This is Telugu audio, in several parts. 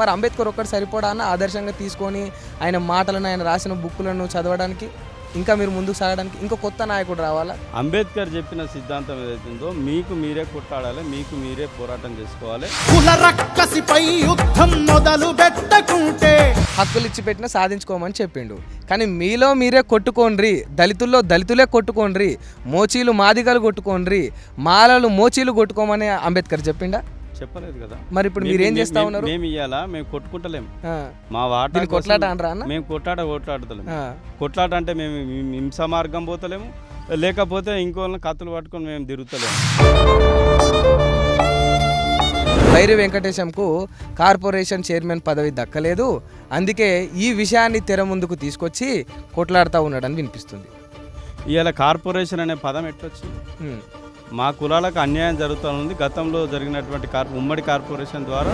మరి అంబేద్కర్ ఒక్కటి సరిపోడా అన్న ఆదర్శంగా తీసుకొని ఆయన మాటలను ఆయన రాసిన బుక్కులను చదవడానికి, ఇంకా మీరు ముందుకు సాగడానికి ఇంకో కొత్త నాయకుడు రావాలా? అంబేద్కర్ చెప్పిన సిద్ధాంతం ఏదైతుందో మీకు మీరే కొట్టాడాలి, మీకు మీరే పోరాటం చేసుకోవాలి. కుల రక్కసిపై యుద్ధం మొదలు పెట్టకుంటే హక్కులు ఇచ్చి పెట్టినా సాధించుకోమని చెప్పిండు. కానీ మీలో మీరే కొట్టుకోండ్రి, దళితుల్లో దళితులే కొట్టుకోండ్రి, మోచీలు మాదిగలు కొట్టుకోండ్రి, మాలలు మోచీలు కొట్టుకోమని అంబేద్కర్ చెప్పిండా? చెప్పలేదు కదా. మరి ఇప్పుడు మీరు ఏం చేస్తా ఉన్నారు? మేము ఇయ్యాలా, మేము కొట్టుకుంటలేము. మా వాట కొట్లాట అనరా అన్న? మేము కొట్లాడతలేము. కొట్లాట అంటే మేము హింస మార్గం పోతలేము, లేకపోతే ఇంకోళ్ళని కత్తులు పట్టుకొని మేము తిరుగుతలేము. బైరి వెంకటేశంకు కార్పొరేషన్ చైర్మన్ పదవి దక్కలేదు, అందుకే ఈ విషయాన్ని తెర ముందుకు తీసుకొచ్చి కొట్లాడుతూ ఉన్నాడని వినిపిస్తుంది. ఇవాళ కార్పొరేషన్ అనే పదం ఎట్లొచ్చింది? మా కులాలకు అన్యాయం జరుగుతుంది. గతంలో జరిగినటువంటి ఉమ్మడి కార్పొరేషన్ ద్వారా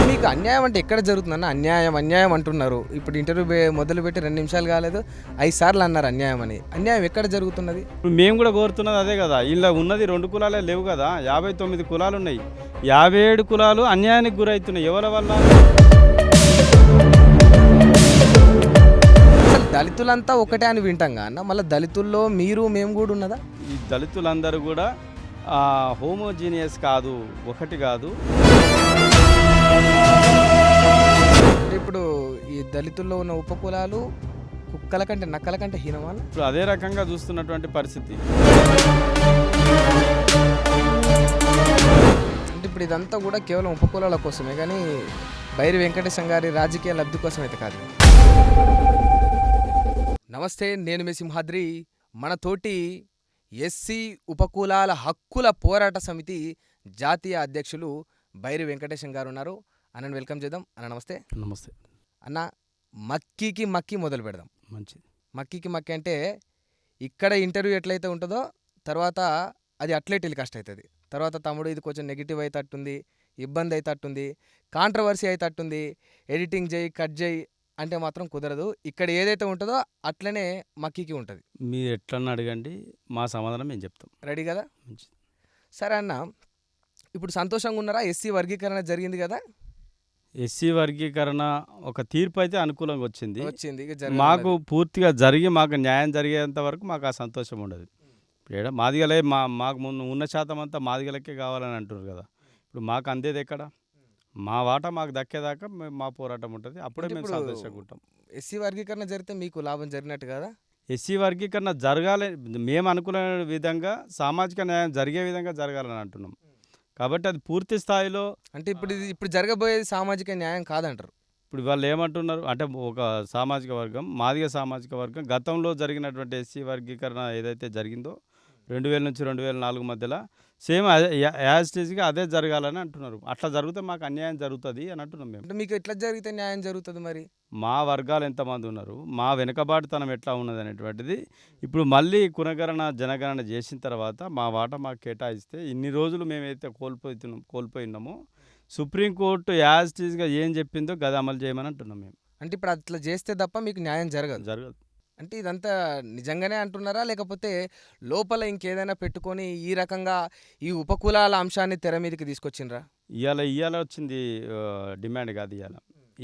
మీకు అన్యాయం అంటే ఎక్కడ జరుగుతుందన్న? అన్యాయం అన్యాయం అంటున్నారు. ఇప్పుడు ఇంటర్వ్యూ మొదలుపెట్టి 2 నిమిషాలు కాలేదు, 5 సార్లు అన్నారు అన్యాయం అని. అన్యాయం ఎక్కడ జరుగుతున్నది? మేము కూడా కోరుతున్నది అదే కదా. ఇలా ఉన్నది 2 కులాలే లేవు కదా, 59 కులాలు ఉన్నాయి. 57 కులాలు అన్యాయానికి గురవుతున్నాయి. ఎవరి వల్ల? దళితులంతా ఒకటే అని వింటాం అన్న, మళ్ళీ దళితుల్లో మీరు మేము కూడా ఉన్నదా? ఈ దళితులందరూ కూడా హోమోజీనియస్ కాదు, ఒకటి కాదు. ఇప్పుడు ఈ దళితుల్లో ఉన్న ఉపకులాలు కుక్కల కంటే నక్కల కంటే హీనమా? ఇప్పుడు అదే రకంగా చూస్తున్నటువంటి పరిస్థితి. అంటే ఇప్పుడు ఇదంతా కూడా కేవలం ఉపకులాల కోసమే, కానీ బైరి వెంకటేశం గారి రాజకీయ లబ్ధి కోసం అయితే కాదు. నమస్తే, నేను మీ సింహాద్రి. మనతోటి ఎస్సీ ఉపకులాల హక్కుల పోరాట సమితి జాతీయ అధ్యక్షులు బైరి వెంకటేశం గారు ఉన్నారు. అన్నను వెల్కమ్ చేద్దాం. అన్న నమస్తే. నమస్తే అన్న. మక్కి మొదలు పెడదాం. మంచిది. మక్కి అంటే ఇక్కడ ఇంటర్వ్యూ ఎట్లయితే ఉంటుందో తర్వాత అది అట్లే టెలికాస్ట్ అవుతుంది. తర్వాత తమ్ముడు ఇది కొంచెం నెగిటివ్ అవుతట్టుంది, ఇబ్బంది అవుతట్టుంది, కాంట్రవర్సీ అవుతట్టుంది, ఎడిటింగ్ చేయి కట్ చేయి అంటే మాత్రం కుదరదు. ఇక్కడ ఏదైతే ఉంటుందో అట్లనే మక్కికి ఉంటుంది. మీరు ఎట్లన్నా అడగండి, మా సమాధానం మేము చెప్తాం. రెడీ కదా? మంచిది. సరే అన్న, ఇప్పుడు సంతోషంగా ఉన్నారా? ఎస్సీ వర్గీకరణ జరిగింది కదా. ఎస్సీ వర్గీకరణ ఒక తీర్పు అయితే అనుకూలంగా వచ్చింది. మాకు మాకు పూర్తిగా జరిగి మాకు న్యాయం జరిగేంత వరకు మాకు ఆ సంతోషం ఉండదు. ఇప్పుడు మాదిగలే మాకు ముందు ఉన్న శాతం అంతా మాదిగలకే కావాలని అంటున్నారు కదా. ఇప్పుడు మాకు అందేది ఎక్కడ? మా వాటా మాకు దక్కేదాకా మా పోరాటం ఉంటుంది. అప్పుడే మేము సంతోషంగా ఉంటాం. ఎస్సీ వర్గీకరణ జరిగితే మీకు లాభం జరిగినట్టు కదా. ఎస్సీ వర్గీకరణ జరగాలి, మేము అనుకునే విధంగా సామాజిక న్యాయం జరిగే విధంగా జరగాలని అంటున్నాం. కాబట్టి అది పూర్తి స్థాయిలో అంటే ఇప్పుడు జరగబోయేది సామాజిక న్యాయం కాదంటారు. ఇప్పుడు వాళ్ళు ఏమంటున్నారు అంటే, ఒక సామాజిక వర్గం, మాదిగ సామాజిక వర్గం గతంలో జరిగినటువంటి ఎస్సీ వర్గీకరణ ఏదైతే జరిగిందో 2000 నుంచి 2004 మధ్యలో సేమ్ అదే యాజ్ టీజ్గా అదే జరగాలని అంటున్నారు. అట్లా జరిగితే మాకు అన్యాయం జరుగుతుంది అని అంటున్నాం మేము. అంటే మీకు ఎట్లా జరిగితే న్యాయం జరుగుతుంది? మరి మా వర్గాలు ఎంతమంది ఉన్నారు, మా వెనుకబాటుతనం ఎట్లా ఉన్నది అనేటువంటిది ఇప్పుడు మళ్ళీ కునగణన జనగణన చేసిన తర్వాత మా వాటా మాకు కేటాయిస్తే, ఇన్ని రోజులు మేమైతే కోల్పోయినామో సుప్రీంకోర్టు యాజ్ టీజ్గా ఏం చెప్పిందో గది అమలు చేయమని అంటున్నాం మేము. అంటే ఇప్పుడు అట్లా చేస్తే తప్ప మీకు న్యాయం జరగదు. అంటే ఇదంతా నిజంగానే అంటున్నారా, లేకపోతే లోపల ఇంకేదైనా పెట్టుకొని ఈ రకంగా ఈ ఉపకులాల అంశాన్ని తెర మీదకి తీసుకొచ్చిండ్రా? ఇవాళ వచ్చింది డిమాండ్ కాదు.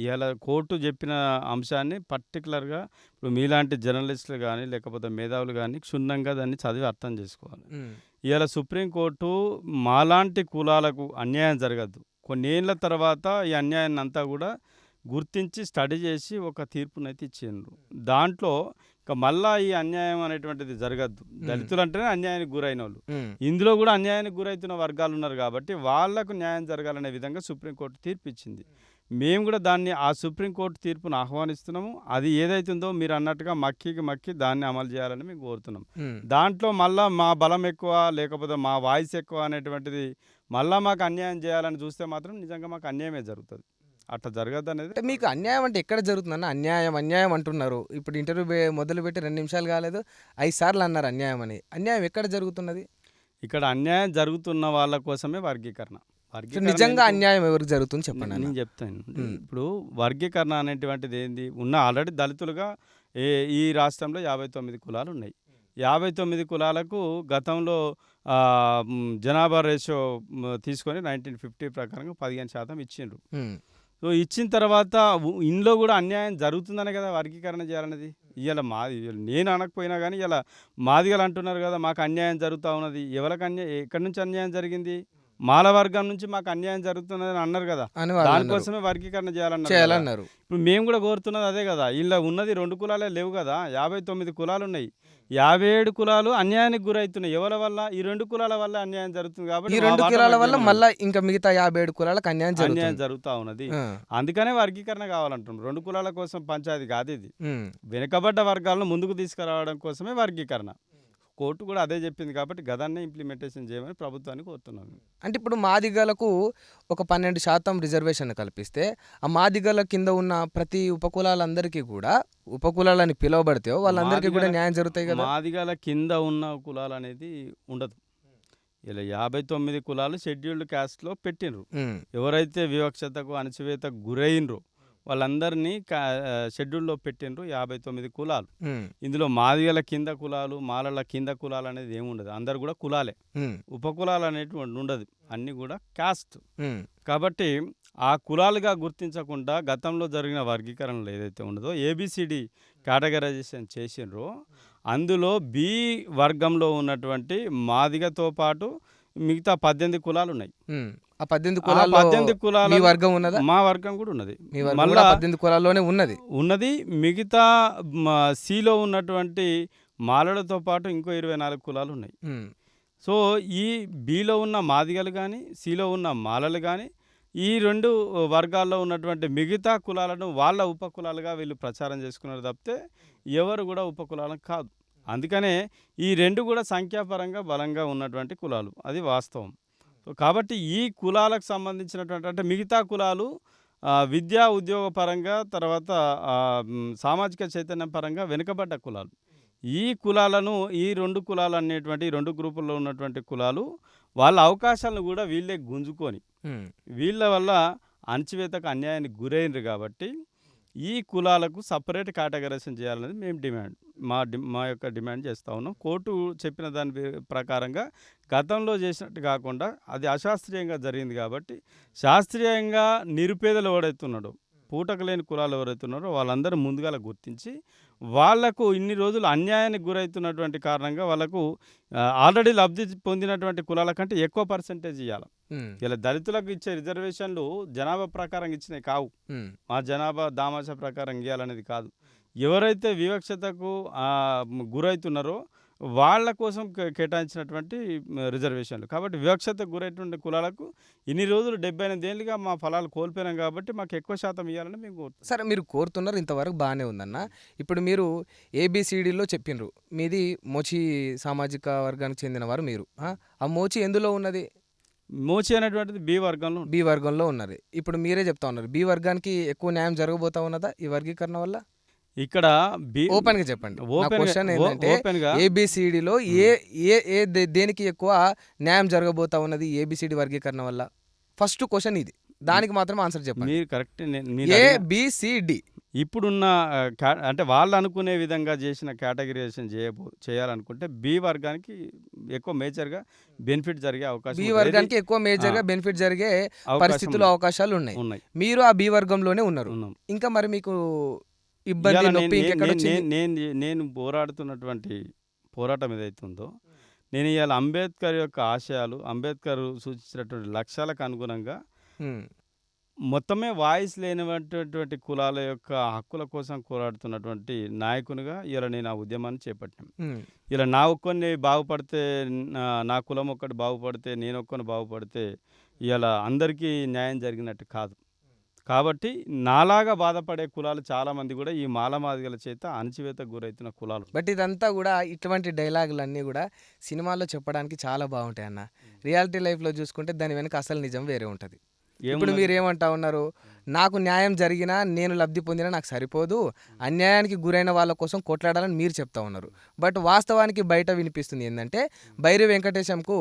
ఇవాళ కోర్టు చెప్పిన అంశాన్ని పర్టికులర్గా ఇప్పుడు మీలాంటి జర్నలిస్టులు కానీ లేకపోతే మేధావులు కానీ క్షుణ్ణంగా దాన్ని చదివి అర్థం చేసుకోవాలి. ఇవాళ సుప్రీంకోర్టు మాలాంటి కులాలకు అన్యాయం జరగద్దు, కొన్నేళ్ల తర్వాత ఈ అన్యాయాన్ని అంతా కూడా గుర్తించి స్టడీ చేసి ఒక తీర్పునైతే ఇచ్చిండ్రు. దాంట్లో ఇంకా మళ్ళా ఈ అన్యాయం అనేటువంటిది జరగద్దు. దళితులు అంటేనే అన్యాయానికి గురైన వాళ్ళు, ఇందులో కూడా అన్యాయానికి గురవుతున్న వర్గాలు ఉన్నారు కాబట్టి వాళ్లకు న్యాయం జరగాలనే విధంగా సుప్రీంకోర్టు తీర్పు ఇచ్చింది. మేము కూడా ఆ సుప్రీంకోర్టు తీర్పును ఆహ్వానిస్తున్నాము. అది ఏదైతుందో మీరు అన్నట్టుగా మక్కి దాన్ని అమలు చేయాలని మేము కోరుతున్నాం. దాంట్లో మళ్ళా మా బలం ఎక్కువ లేకపోతే మా వాయిస్ ఎక్కువ అనేటువంటిది మళ్ళా మాకు అన్యాయం చేయాలని చూస్తే మాత్రం నిజంగా మాకు అన్యాయమే జరుగుతుంది. అట్లా జరగదు అనేది. మీకు అన్యాయం అంటే ఎక్కడ జరుగుతుందన్న? అన్యాయం అంటున్నారు. ఇప్పుడు ఇంటర్వ్యూ మొదలుపెట్టి 2 నిమిషాలు కాలేదు, 5 సార్లు అన్నారు అన్యాయం అని. అన్యాయం ఎక్కడ జరుగుతున్నది? ఇక్కడ అన్యాయం జరుగుతున్న వాళ్ళ కోసమే వర్గీకరణ. నిజంగా అన్యాయం ఎవరికి జరుగుతుంది చెప్పండి. నేను చెప్తాను. ఇప్పుడు వర్గీకరణ అనేటువంటిది ఏంది? ఆల్రెడీ దళితులుగా ఈ రాష్ట్రంలో 59 కులాలు ఉన్నాయి. 59 కులాలకు గతంలో జనాభా రేషియో తీసుకొని 1950 ప్రకారంగా 15% ఇచ్చిండ్రు. ఉమ్, సో ఇచ్చిన తర్వాత ఇందులో కూడా అన్యాయం జరుగుతుందనే కదా వర్గీకరణ చేయాలనేది. ఇవాళ మాది నేను అనకపోయినా కానీ ఇలా మాదిగలు అంటున్నారు కదా మాకు అన్యాయం జరుగుతూ ఉన్నది. ఎవరికి ఎక్కడి నుంచి అన్యాయం జరిగింది? మాల వర్గం నుంచి మాకు అన్యాయం జరుగుతున్నదని అన్నారు కదా. అని వాళ్ళు అన్నారు. దానికోసమే వర్గీకరణ చేయాలన్నారు కదా. చేయాలన్నారు. ఇప్పుడు మేము కూడా కోరుతున్నది అదే కదా. ఇలా ఉన్నది 2 కులాలే లేవు కదా, 59 కులాలు ఉన్నాయి. 57 కులాలు అన్యాయానికి గురవుతున్నాయి. ఎవరి వల్ల? ఈ 2 కులాల వల్ల అన్యాయం జరుగుతుంది ఈ కాబట్టి 2 మా వాటా కులాల వల్ల మాకు మళ్ళా ఇంకా మిగతా 57 కులాలకు అన్యాయం అన్యాయం జరుగుతుంది. జరుగుతూ ఉన్నది. ఆ, అందుకనే వర్గీకరణ కావాలంటున్నాం. 2 కులాల కోసం పంచాయతీ కాదు ఇది. ఉమ్, వెనుకబడ్డ వర్గాలను ముందుకు తీసుకురావడం కోసమే వర్గీకరణ. కోర్టు కూడా అదే చెప్పింది కాబట్టి గదాన్నే ఇంప్లిమెంటేషన్ చేయమని ప్రభుత్వాన్ని కోరుతున్నాం. అంటే ఇప్పుడు మాదిగలకు ఒక 12% రిజర్వేషన్ కల్పిస్తే ఆ మాదిగల కింద ఉన్న ప్రతి ఉపకులాలందరికీ కూడా ఉపకులాలని పిలువబడితే వాళ్ళందరికీ కూడా మాదిగల- న్యాయం జరుగుతాయి కదా. మాదిగల కింద ఉన్న కులాలు అనేది ఉండదు. ఇలా 59 కులాలు షెడ్యూల్డ్ క్యాస్ట్లో పెట్టినరు. ఉమ్, ఎవరైతే వివక్షతకు అణచివేతకు గురైనరో వాళ్ళందరినీ షెడ్యూల్లో పెట్టినరు 59 కులాలు. ఉమ్, ఇందులో మాదిగల కింద కులాలు, మాలల కింద కులాలు అనేది ఏముండదు. అందరు కూడా కులాలే. ఉమ్, ఉపకులాలు అనేటువంటి ఉండదు. అన్నీ కూడా క్యాస్ట్. ఉమ్, కాబట్టి ఆ కులాలుగా గుర్తించకుండా గతంలో జరిగిన వర్గీకరణలు ఏదైతే ఉండదో ఏబిసిడి కేటగరైజేషన్ చేసినరో అందులో బి వర్గంలో ఉన్నటువంటి మాదిగతో పాటు మిగతా 18 కులాలు ఉన్నాయి. ఉమ్. ఆ 18 ఆ కులాల్లో 18 కులాలు మీ వర్గం ఉన్నదా? మా వర్గం కూడా ఉన్నది. మీ వర్గం మళ్ళా కూడా 18 కులాల్లోనే ఉన్నది. ఉన్నది. మిగతా సిలో ఉన్నటువంటి మాలలతో పాటు ఇంకో 24 కులాలు ఉన్నాయి. ఉమ్, సో ఈ బిలో ఉన్న మాదిగలు కానీ సిలో ఉన్న మాలలు కానీ ఈ 2 వర్గాల్లో ఉన్నటువంటి మిగతా కులాలను వాళ్ళ ఉపకులాలుగా వీళ్ళు ప్రచారం చేసుకున్నారు తప్పితే ఎవరు కూడా ఉపకులాలం కాదు. అందుకనే ఈ 2 కూడా సంఖ్యాపరంగా బలంగా ఉన్నటువంటి కులాలు. అది వాస్తవం. సో కాబట్టి ఈ కులాలకు సంబంధించినటువంటి అంటే మిగతా కులాలు విద్యా ఉద్యోగ పరంగా తర్వాత సామాజిక చైతన్యం పరంగా వెనుకబడ్డ కులాలు. ఈ కులాలను ఈ 2 కులాలు అనేటువంటి 2 గ్రూపుల్లో ఉన్నటువంటి కులాలు వాళ్ళ అవకాశాలను కూడా వీళ్ళే గుంజుకొని ఉమ్, వీళ్ళ వల్ల అణచివేతకు అన్యాయానికి గురైనరు కాబట్టి ఈ కులాలకు సపరేట్ కేటగరైజేషన్ చేయాలనేది మేము డిమాండ్ మా యొక్క డిమాండ్ చేస్తూ ఉన్నాం. కోర్టు చెప్పిన దాని ప్రకారంగా గతంలో చేసినట్టు కాకుండా అది అశాస్త్రీయంగా జరిగింది కాబట్టి శాస్త్రీయంగా నిరుపేదలు ఎవరైతున్నాడో పూటకు లేని కులాలు ఎవరైతే ఉన్నారో వాళ్ళందరూ ముందుగా గుర్తించి వాళ్లకు ఇన్ని రోజులు అన్యాయానికి గురవుతున్నటువంటి కారణంగా వాళ్ళకు ఆల్రెడీ లబ్ధి పొందినటువంటి కులాల కంటే ఎక్కువ పర్సెంటేజ్ ఇవ్వాలి. ఉమ్, ఇలా దళితులకు ఇచ్చే రిజర్వేషన్లు జనాభా ప్రకారం ఇచ్చినవి కావు. ఉమ్, మా జనాభా దామాషా ప్రకారం ఇవ్వాలనేది కాదు. ఎవరైతే వివక్షతకు గురవుతున్నారో వాళ్ళ కోసం కేటాయించినటువంటి రిజర్వేషన్లు. కాబట్టి వివక్షతకు గురైనటువంటి కులాలకు ఇన్ని రోజులు 78 ఏళ్ళుగా మా ఫలాలు కోల్పోయినాం కాబట్టి మాకు ఎక్కువ శాతం ఇవ్వాలని మేము కోరుతున్నాం. సరే మీరు కోరుతున్నారు, ఇంతవరకు బాగానే ఉందన్న. ఇప్పుడు మీరు ఏబిసిడిలో చెప్పినరు మీది మోచి సామాజిక వర్గానికి చెందినవారు మీరు. ఆ మోచి ఎందులో ఉన్నది? మోచి అనేటువంటిది బి వర్గంలో ఉంది. బి వర్గంలో ఉన్నది. ఇప్పుడు మీరే చెప్తా ఉన్నారు బి వర్గానికి ఎక్కువ న్యాయం జరగబోతా ఉన్నదా ఈ వర్గీకరణ వల్ల? ఇక్కడ ఓపెన్ గా చెప్పండి. నా క్వశ్చన్ ఏంటంటే ఓపెన్గా ఏబిసిడిలో ఏ ఏ ఏ దేనికి ఎక్కువ న్యాయం జరగబోతా ఉన్నది ఏబిసిడి వర్గీకరణ వల్ల? ఫస్ట్ క్వశ్చన్ ఇది, దానికి మాత్రం ఆన్సర్ చెప్పండి. మీరు కరెక్ట్. ఏబిసిడి ఇప్పుడున్న అంటే వాళ్ళు అనుకునే విధంగా చేసిన కేటగిరైజేషన్ చేయాలనుకుంటే బి వర్గానికి ఎక్కువ మేజర్గా బెనిఫిట్ జరిగే అవకాశం బి వర్గానికి ఎక్కువ మేజర్ గా బెనిఫిట్ జరిగే పరిస్థితులు అవకాశాలు ఉన్నాయి. మీరు ఆ బి వర్గంలోనే ఉన్నారు. ఇంకా మరి మీకు ఇబ్బంది నొప్పి ఇంకెక్కడ వచ్చింది? నేను పోరాడుతున్నటువంటి పోరాటం ఏదైతే ఉందో నేను ఇవాళ అంబేద్కర్ యొక్క ఆశయాలు అంబేద్కర్ సూచించినటువంటి లక్ష్యాలకు అనుగుణంగా మొత్తమే వాయిస్ లేనటువంటి కులాల యొక్క హక్కుల కోసం పోరాడుతున్నటువంటి నాయకునిగా ఇలా నేను ఆ ఉద్యమాన్ని చేపట్టాను. ఇలా నా ఒక్కరిని బాగుపడితే నా కులం ఒక్కటి బాగుపడితే నేను ఒక్కరిని బాగుపడితే ఇలా అందరికీ న్యాయం జరిగినట్టు కాదు. కాబట్టి నాలాగా బాధపడే కులాలు చాలామంది కూడా ఈ మాలమాదిగల చేత అణచివేతకు గురవుతున్న కులాలు. బట్ ఇదంతా కూడా ఇటువంటి డైలాగులన్నీ కూడా సినిమాల్లో చెప్పడానికి చాలా బాగుంటాయి అన్న. రియాలిటీ లైఫ్లో చూసుకుంటే దాని వెనక అసలు నిజం వేరే ఉంటుంది. ఇప్పుడు మీరు ఏమంటా ఉన్నారు, నాకు న్యాయం జరిగినా నేను లబ్ధి పొందినా నాకు సరిపోదు, అన్యాయానికి గురైన వాళ్ళ కోసం కొట్లాడాలని మీరు చెప్తా ఉన్నారు. బట్ వాస్తవానికి బయట వినిపిస్తుంది ఏంటంటే బైరి వెంకటేశంకు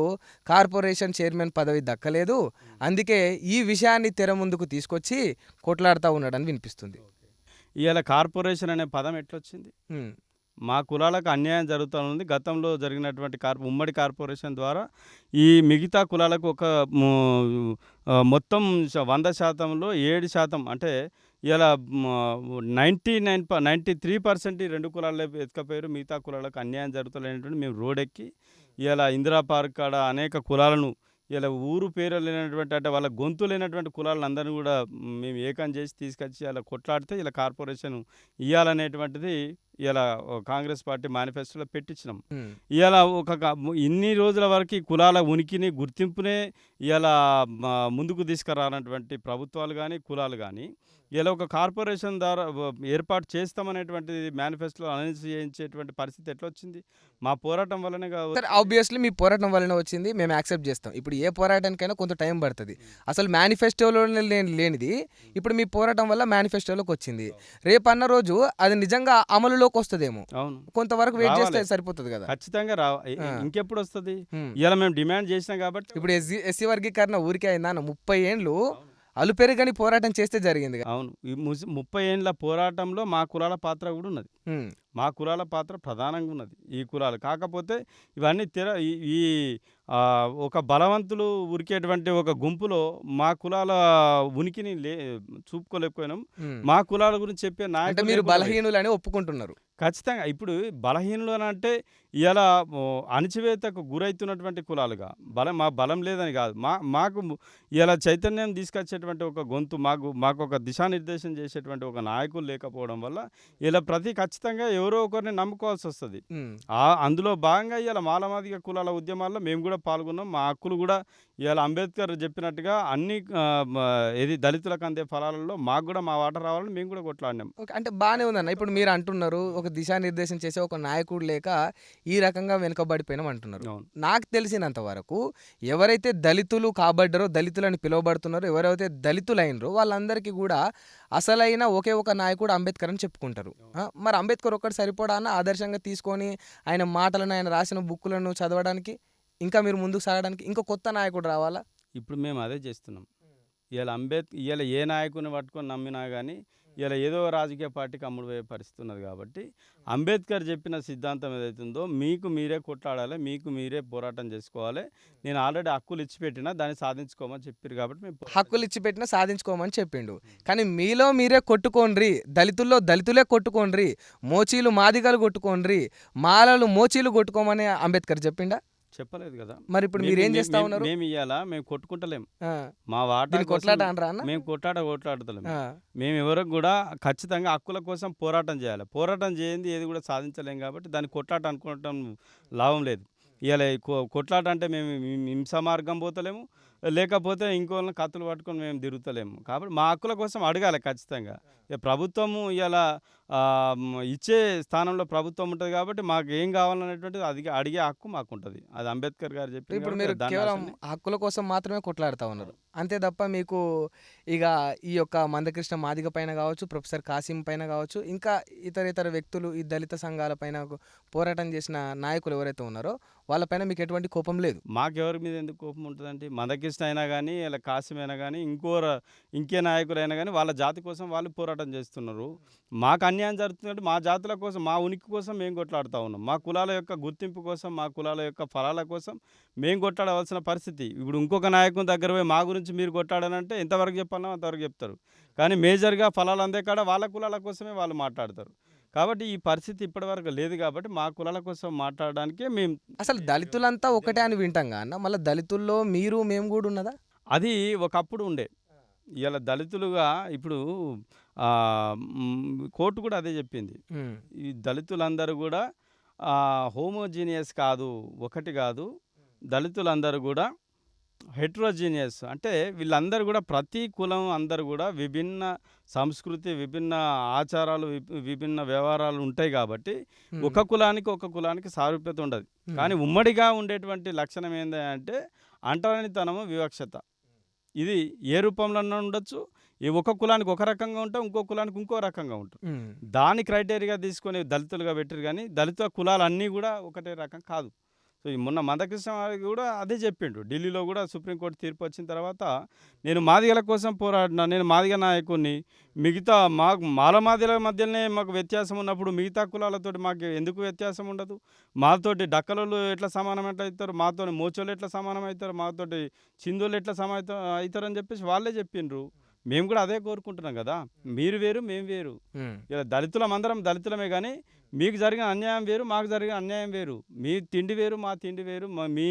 కార్పొరేషన్ చైర్మన్ పదవి దక్కలేదు, అందుకే ఈ విషయాన్ని తెర ముందుకు తీసుకొచ్చి కొట్లాడుతూ ఉన్నాడని వినిపిస్తుంది. ఇవాళ కార్పొరేషన్ అనే పదం ఎట్లొచ్చింది? మా కులాలకు అన్యాయం జరుగుతుంది. గతంలో జరిగినటువంటి ఉమ్మడి కార్పొరేషన్ ద్వారా ఈ మిగతా కులాలకు ఒక మొత్తం 100%లో 7% అంటే ఇలా 93% ఈ 2 కులాలే ఎత్తుకపోయారు. మిగతా కులాలకు అన్యాయం జరుగుతలేనటువంటి మేము రోడ్డెక్కి ఇలా ఇందిరా పార్క్ కాడ అనేక కులాలను ఇలా ఊరు పేరు లేనటువంటి అంటే వాళ్ళ గొంతు లేనటువంటి కులాలను అందరినీ కూడా మేము ఏకం చేసి తీసుకొచ్చి ఇలా కొట్లాడితే ఇలా కార్పొరేషన్ ఇవ్వాలనేటువంటిది ఇలా కాంగ్రెస్ పార్టీ మేనిఫెస్టోలో పెట్టించినాం. ఇలా ఇన్ని రోజుల వరకు ఈ కులాల ఉనికిని గుర్తింపునే ఇలా ముందుకు తీసుకురానటువంటి ప్రభుత్వాలు కానీ కులాలు కానీ ఇలా ఒక కార్పొరేషన్ ద్వారా ఏర్పాటు చేస్తామనేటువంటిది మేనిఫెస్టోలో అనౌన్స్ చేయించేటువంటి పరిస్థితి ఎట్లా వచ్చింది? మా పోరాటం వల్లనే సార్ ఆబ్వియస్లీ మీ పోరాటం వల్లనే వచ్చింది, మేము యాక్సెప్ట్ చేస్తాం. ఇప్పుడు ఏ పోరాటానికైనా కొంత టైం పడుతుంది. అసలు మేనిఫెస్టోలోనే లేనిది ఇప్పుడు మీ పోరాటం వల్ల మేనిఫెస్టోలోకి వచ్చింది. రేపు అన్న రోజు అది నిజంగా అమలులోకి వస్తుందేమో, అవును కొంతవరకు వెయిట్ చేస్తే సరిపోతుంది కదా. ఖచ్చితంగా ఇంకెప్పుడు వస్తుంది? ఇలా మేము డిమాండ్ చేసినాం కాబట్టి. ఇప్పుడు ఎస్సీ వర్గీకరణ ఊరికే అయిందా? 30 ఏండ్లు అలుపెరుగని పోరాటం చేస్తే జరిగింది. అవును, ఈ 30 ఏండ్ల పోరాటంలో మా కులాల పాత్ర కూడా ఉన్నది. మా కులాల పాత్ర ప్రధానంగా ఉన్నది. ఈ కులాలు కాకపోతే ఇవన్నీ ఈ ఒక బలవంతులు ఉరికేటువంటి ఒక గుంపులో మా కులాల ఉనికిని చూపుకోలేకపోయినాం. మా కులాల గురించి చెప్పే నాయకులు మీరు బలహీనులని ఒప్పుకుంటున్నారు. ఖచ్చితంగా. ఇప్పుడు బలహీనులు అని అంటే ఇలా అణచివేతకు గురవుతున్నటువంటి కులాలుగా మా బలం లేదని కాదు. మాకు ఇలా చైతన్యం తీసుకొచ్చేటువంటి ఒక గొంతు, మాకు ఒక దిశానిర్దేశం చేసేటువంటి ఒక నాయకులు లేకపోవడం వల్ల ఇలా ఖచ్చితంగా ఎవరో ఒకరిని నమ్ముకోవాల్సి వస్తుంది. అందులో భాగంగా ఇలా మాలమాదిగ కులాల ఉద్యమాల్లో మేము కూడా పాల్గొన్నాం. మా హక్కులు కూడా ఇలా అంబేద్కర్ చెప్పినట్టుగా అన్ని దళితులకు అందే ఫలాలలో మాకు కూడా మా వాట రావాలని మేము కూడా కొట్లాడినాం. అంటే బాగానే ఉందన్న. ఇప్పుడు మీరు అంటున్నారు ఒక దిశానిర్దేశం చేసే ఒక నాయకుడు లేక ఈ రకంగా వెనుకబడిపోయినాం అంటున్నారు. నాకు తెలిసినంత వరకు ఎవరైతే దళితులు కాబడ్డారో, దళితులని పిలువబడుతున్నారో, ఎవరైతే దళితులైనరో వాళ్ళందరికీ కూడా అసలైన ఒకే ఒక నాయకుడు అంబేద్కర్ అని చెప్పుకుంటారు. మరి అంబేద్కర్ ఒక్కటి సరిపోడా అన్న ఆదర్శంగా తీసుకొని ఆయన మాటలను, ఆయన రాసిన బుక్కులను చదవడానికి, ఇంకా మీరు ముందుకు సాగడానికి ఇంకో కొత్త నాయకుడు రావాలా? ఇప్పుడు మేము అదే చేస్తున్నాం. ఇలా ఏ నాయకుని పట్టుకొని నమ్మినా కానీ ఇలా ఏదో రాజకీయ పార్టీకి అమ్ముడుపోయే పరిస్థితి ఉన్నది. కాబట్టి అంబేద్కర్ చెప్పిన సిద్ధాంతం ఏదైతుందో మీకు మీరే కొట్లాడాలి, మీకు మీరే పోరాటం చేసుకోవాలి. నేను ఆల్రెడీ హక్కులు ఇచ్చిపెట్టినా దాన్ని సాధించుకోమని చెప్పారు. కాబట్టి మేము హక్కులు ఇచ్చిపెట్టినా సాధించుకోమని చెప్పిండు. కానీ మీలో మీరే కొట్టుకోండ్రి, దళితుల్లో దళితులే కొట్టుకోండ్రి, మోచీలు మాదిగలు కొట్టుకోండ్రి, మాలలు మోచీలు కొట్టుకోమని అంబేద్కర్ చెప్పిండా? చెప్పలేదు కదా. మరి ఇప్పుడు మీరు ఏం చేస్తా ఉన్నారు? మేము కొట్టుకుంటలేం. మా కొట్లాట అనరా? మేము కొట్లాడతలేం. మేము ఎవరికి కూడా ఖచ్చితంగా హక్కుల కోసం పోరాటం చేయాలి. పోరాటం చేయండి ఏది కూడా సాధించలేం. కాబట్టి దాన్ని కొట్లాట అనుకోవటం లాభం లేదు. ఇలా కొట్లాట అంటే మేము హింస మార్గం పోతలేము, లేకపోతే ఇంకోళ్ళని కత్తులు పట్టుకొని మేము తిరుగుతలేము. కాబట్టి మా హక్కుల కోసం అడగాలి ఖచ్చితంగా. ప్రభుత్వము ఇలా ఇచ్చే స్థానంలో ప్రభుత్వం ఉంటుంది. కాబట్టి మాకు ఏం కావాలనేటువంటిది అది అడిగే హక్కు మాకు ఉంటుంది. అది అంబేద్కర్ గారు చెప్పి. ఇప్పుడు మీరు కేవలం హక్కుల కోసం మాత్రమే కొట్లాడుతూ ఉన్నారు అంతే తప్ప మీకు ఇక ఈ యొక్క మందకృష్ణ మాదిగ పైన కావచ్చు, ప్రొఫెసర్ కాసిం పైన కావచ్చు, ఇంకా ఇతర వ్యక్తులు, ఈ దళిత సంఘాల పైన పోరాటం చేసిన నాయకులు ఎవరైతే ఉన్నారో వాళ్ళపైన మీకు ఎటువంటి కోపం లేదు? మాకెవరి మీద ఎందుకు కోపం ఉంటుందండి? మందకృష్ణ అయినా కానీ, ఇలా కాసిం అయినా కానీ, ఇంకే నాయకులైనా కానీ వాళ్ళ జాతి కోసం వాళ్ళు పోరాటం చేస్తున్నారు. మాకు అన్యాయం జరుగుతుందంటే మా జాతుల కోసం, మా ఉనికి కోసం మేము కొట్లాడుతూ ఉన్నాం. మా కులాల యొక్క గుర్తింపు కోసం, మా కులాల యొక్క ఫలాల కోసం మేము కొట్లాడవలసిన పరిస్థితి. ఇప్పుడు ఇంకొక నాయకుని దగ్గర పోయి మా గురించి మీరు కొట్లాడానంటే ఎంతవరకు చెప్పాలో అంతవరకు చెప్తారు. కానీ మేజర్గా ఫలాలు అందే కాడ వాళ్ళ కులాల కోసమే వాళ్ళు మాట్లాడతారు. కాబట్టి ఈ పరిస్థితి ఇప్పటివరకు లేదు. కాబట్టి మా కులాల కోసం మాట్లాడడానికే మేము. అసలు దళితులంతా ఒకటే అని వింటాం అన్న, మళ్ళీ దళితుల్లో మీరు మేము కూడా ఉన్నదా? అది ఒకప్పుడు ఉండే. ఇలా దళితులుగా ఇప్పుడు కోర్టు కూడా అదే చెప్పింది. ఈ దళితులందరూ కూడా హోమోజీనియస్ కాదు, ఒకటి కాదు. దళితులందరూ కూడా హెట్రోజీనియస్. అంటే వీళ్ళందరూ కూడా ప్రతి కులం అందరూ కూడా విభిన్న సంస్కృతి, విభిన్న ఆచారాలు, విభిన్న వ్యవహారాలు ఉంటాయి. కాబట్టి ఒక కులానికి సారూప్యత ఉండదు. కానీ ఉమ్మడిగా ఉండేటువంటి లక్షణం ఏంటంటే అంటరానితనము, వివక్షత. ఇది ఏ రూపంలో ఉండొచ్చు. ఈ ఒక కులానికి ఒక రకంగా ఉంటాం, ఇంకో కులానికి ఇంకో రకంగా ఉంటాం. దాని క్రైటీరియా తీసుకొని దళితులుగా పెట్టారు. కానీ దళిత కులాలన్నీ కూడా ఒకటే రకం కాదు. సో ఈ మొన్న మందకృష్ణ వారికి కూడా అదే చెప్పిండు. ఢిల్లీలో కూడా సుప్రీంకోర్టు తీర్పు వచ్చిన తర్వాత నేను మాదిగల కోసం పోరాడినా, నేను మాదిగ నాయకుడిని, మిగతా మాల మాదిగల మధ్యనే మాకు వ్యత్యాసం ఉన్నప్పుడు మిగతా కులాలతోటి మాకు ఎందుకు వ్యత్యాసం ఉండదు? మాతోటి డక్కలోళ్ళు ఎట్లా సమానం ఎట్లా అవుతారు, మాతోటి మోచోళ్ళు ఎట్లా సమానం అవుతారు, మాతోటి చిందోళ్ళు ఎట్లా అవుతారని చెప్పేసి వాళ్ళే చెప్పిండ్రు. మేము కూడా అదే కోరుకుంటున్నాం కదా, మీరు వేరు మేము వేరు. ఇలా అందరం దళితులమే, కానీ మీకు జరిగిన అన్యాయం వేరు, మాకు జరిగిన అన్యాయం వేరు. మీ తిండి వేరు, మా తిండి వేరు, మీ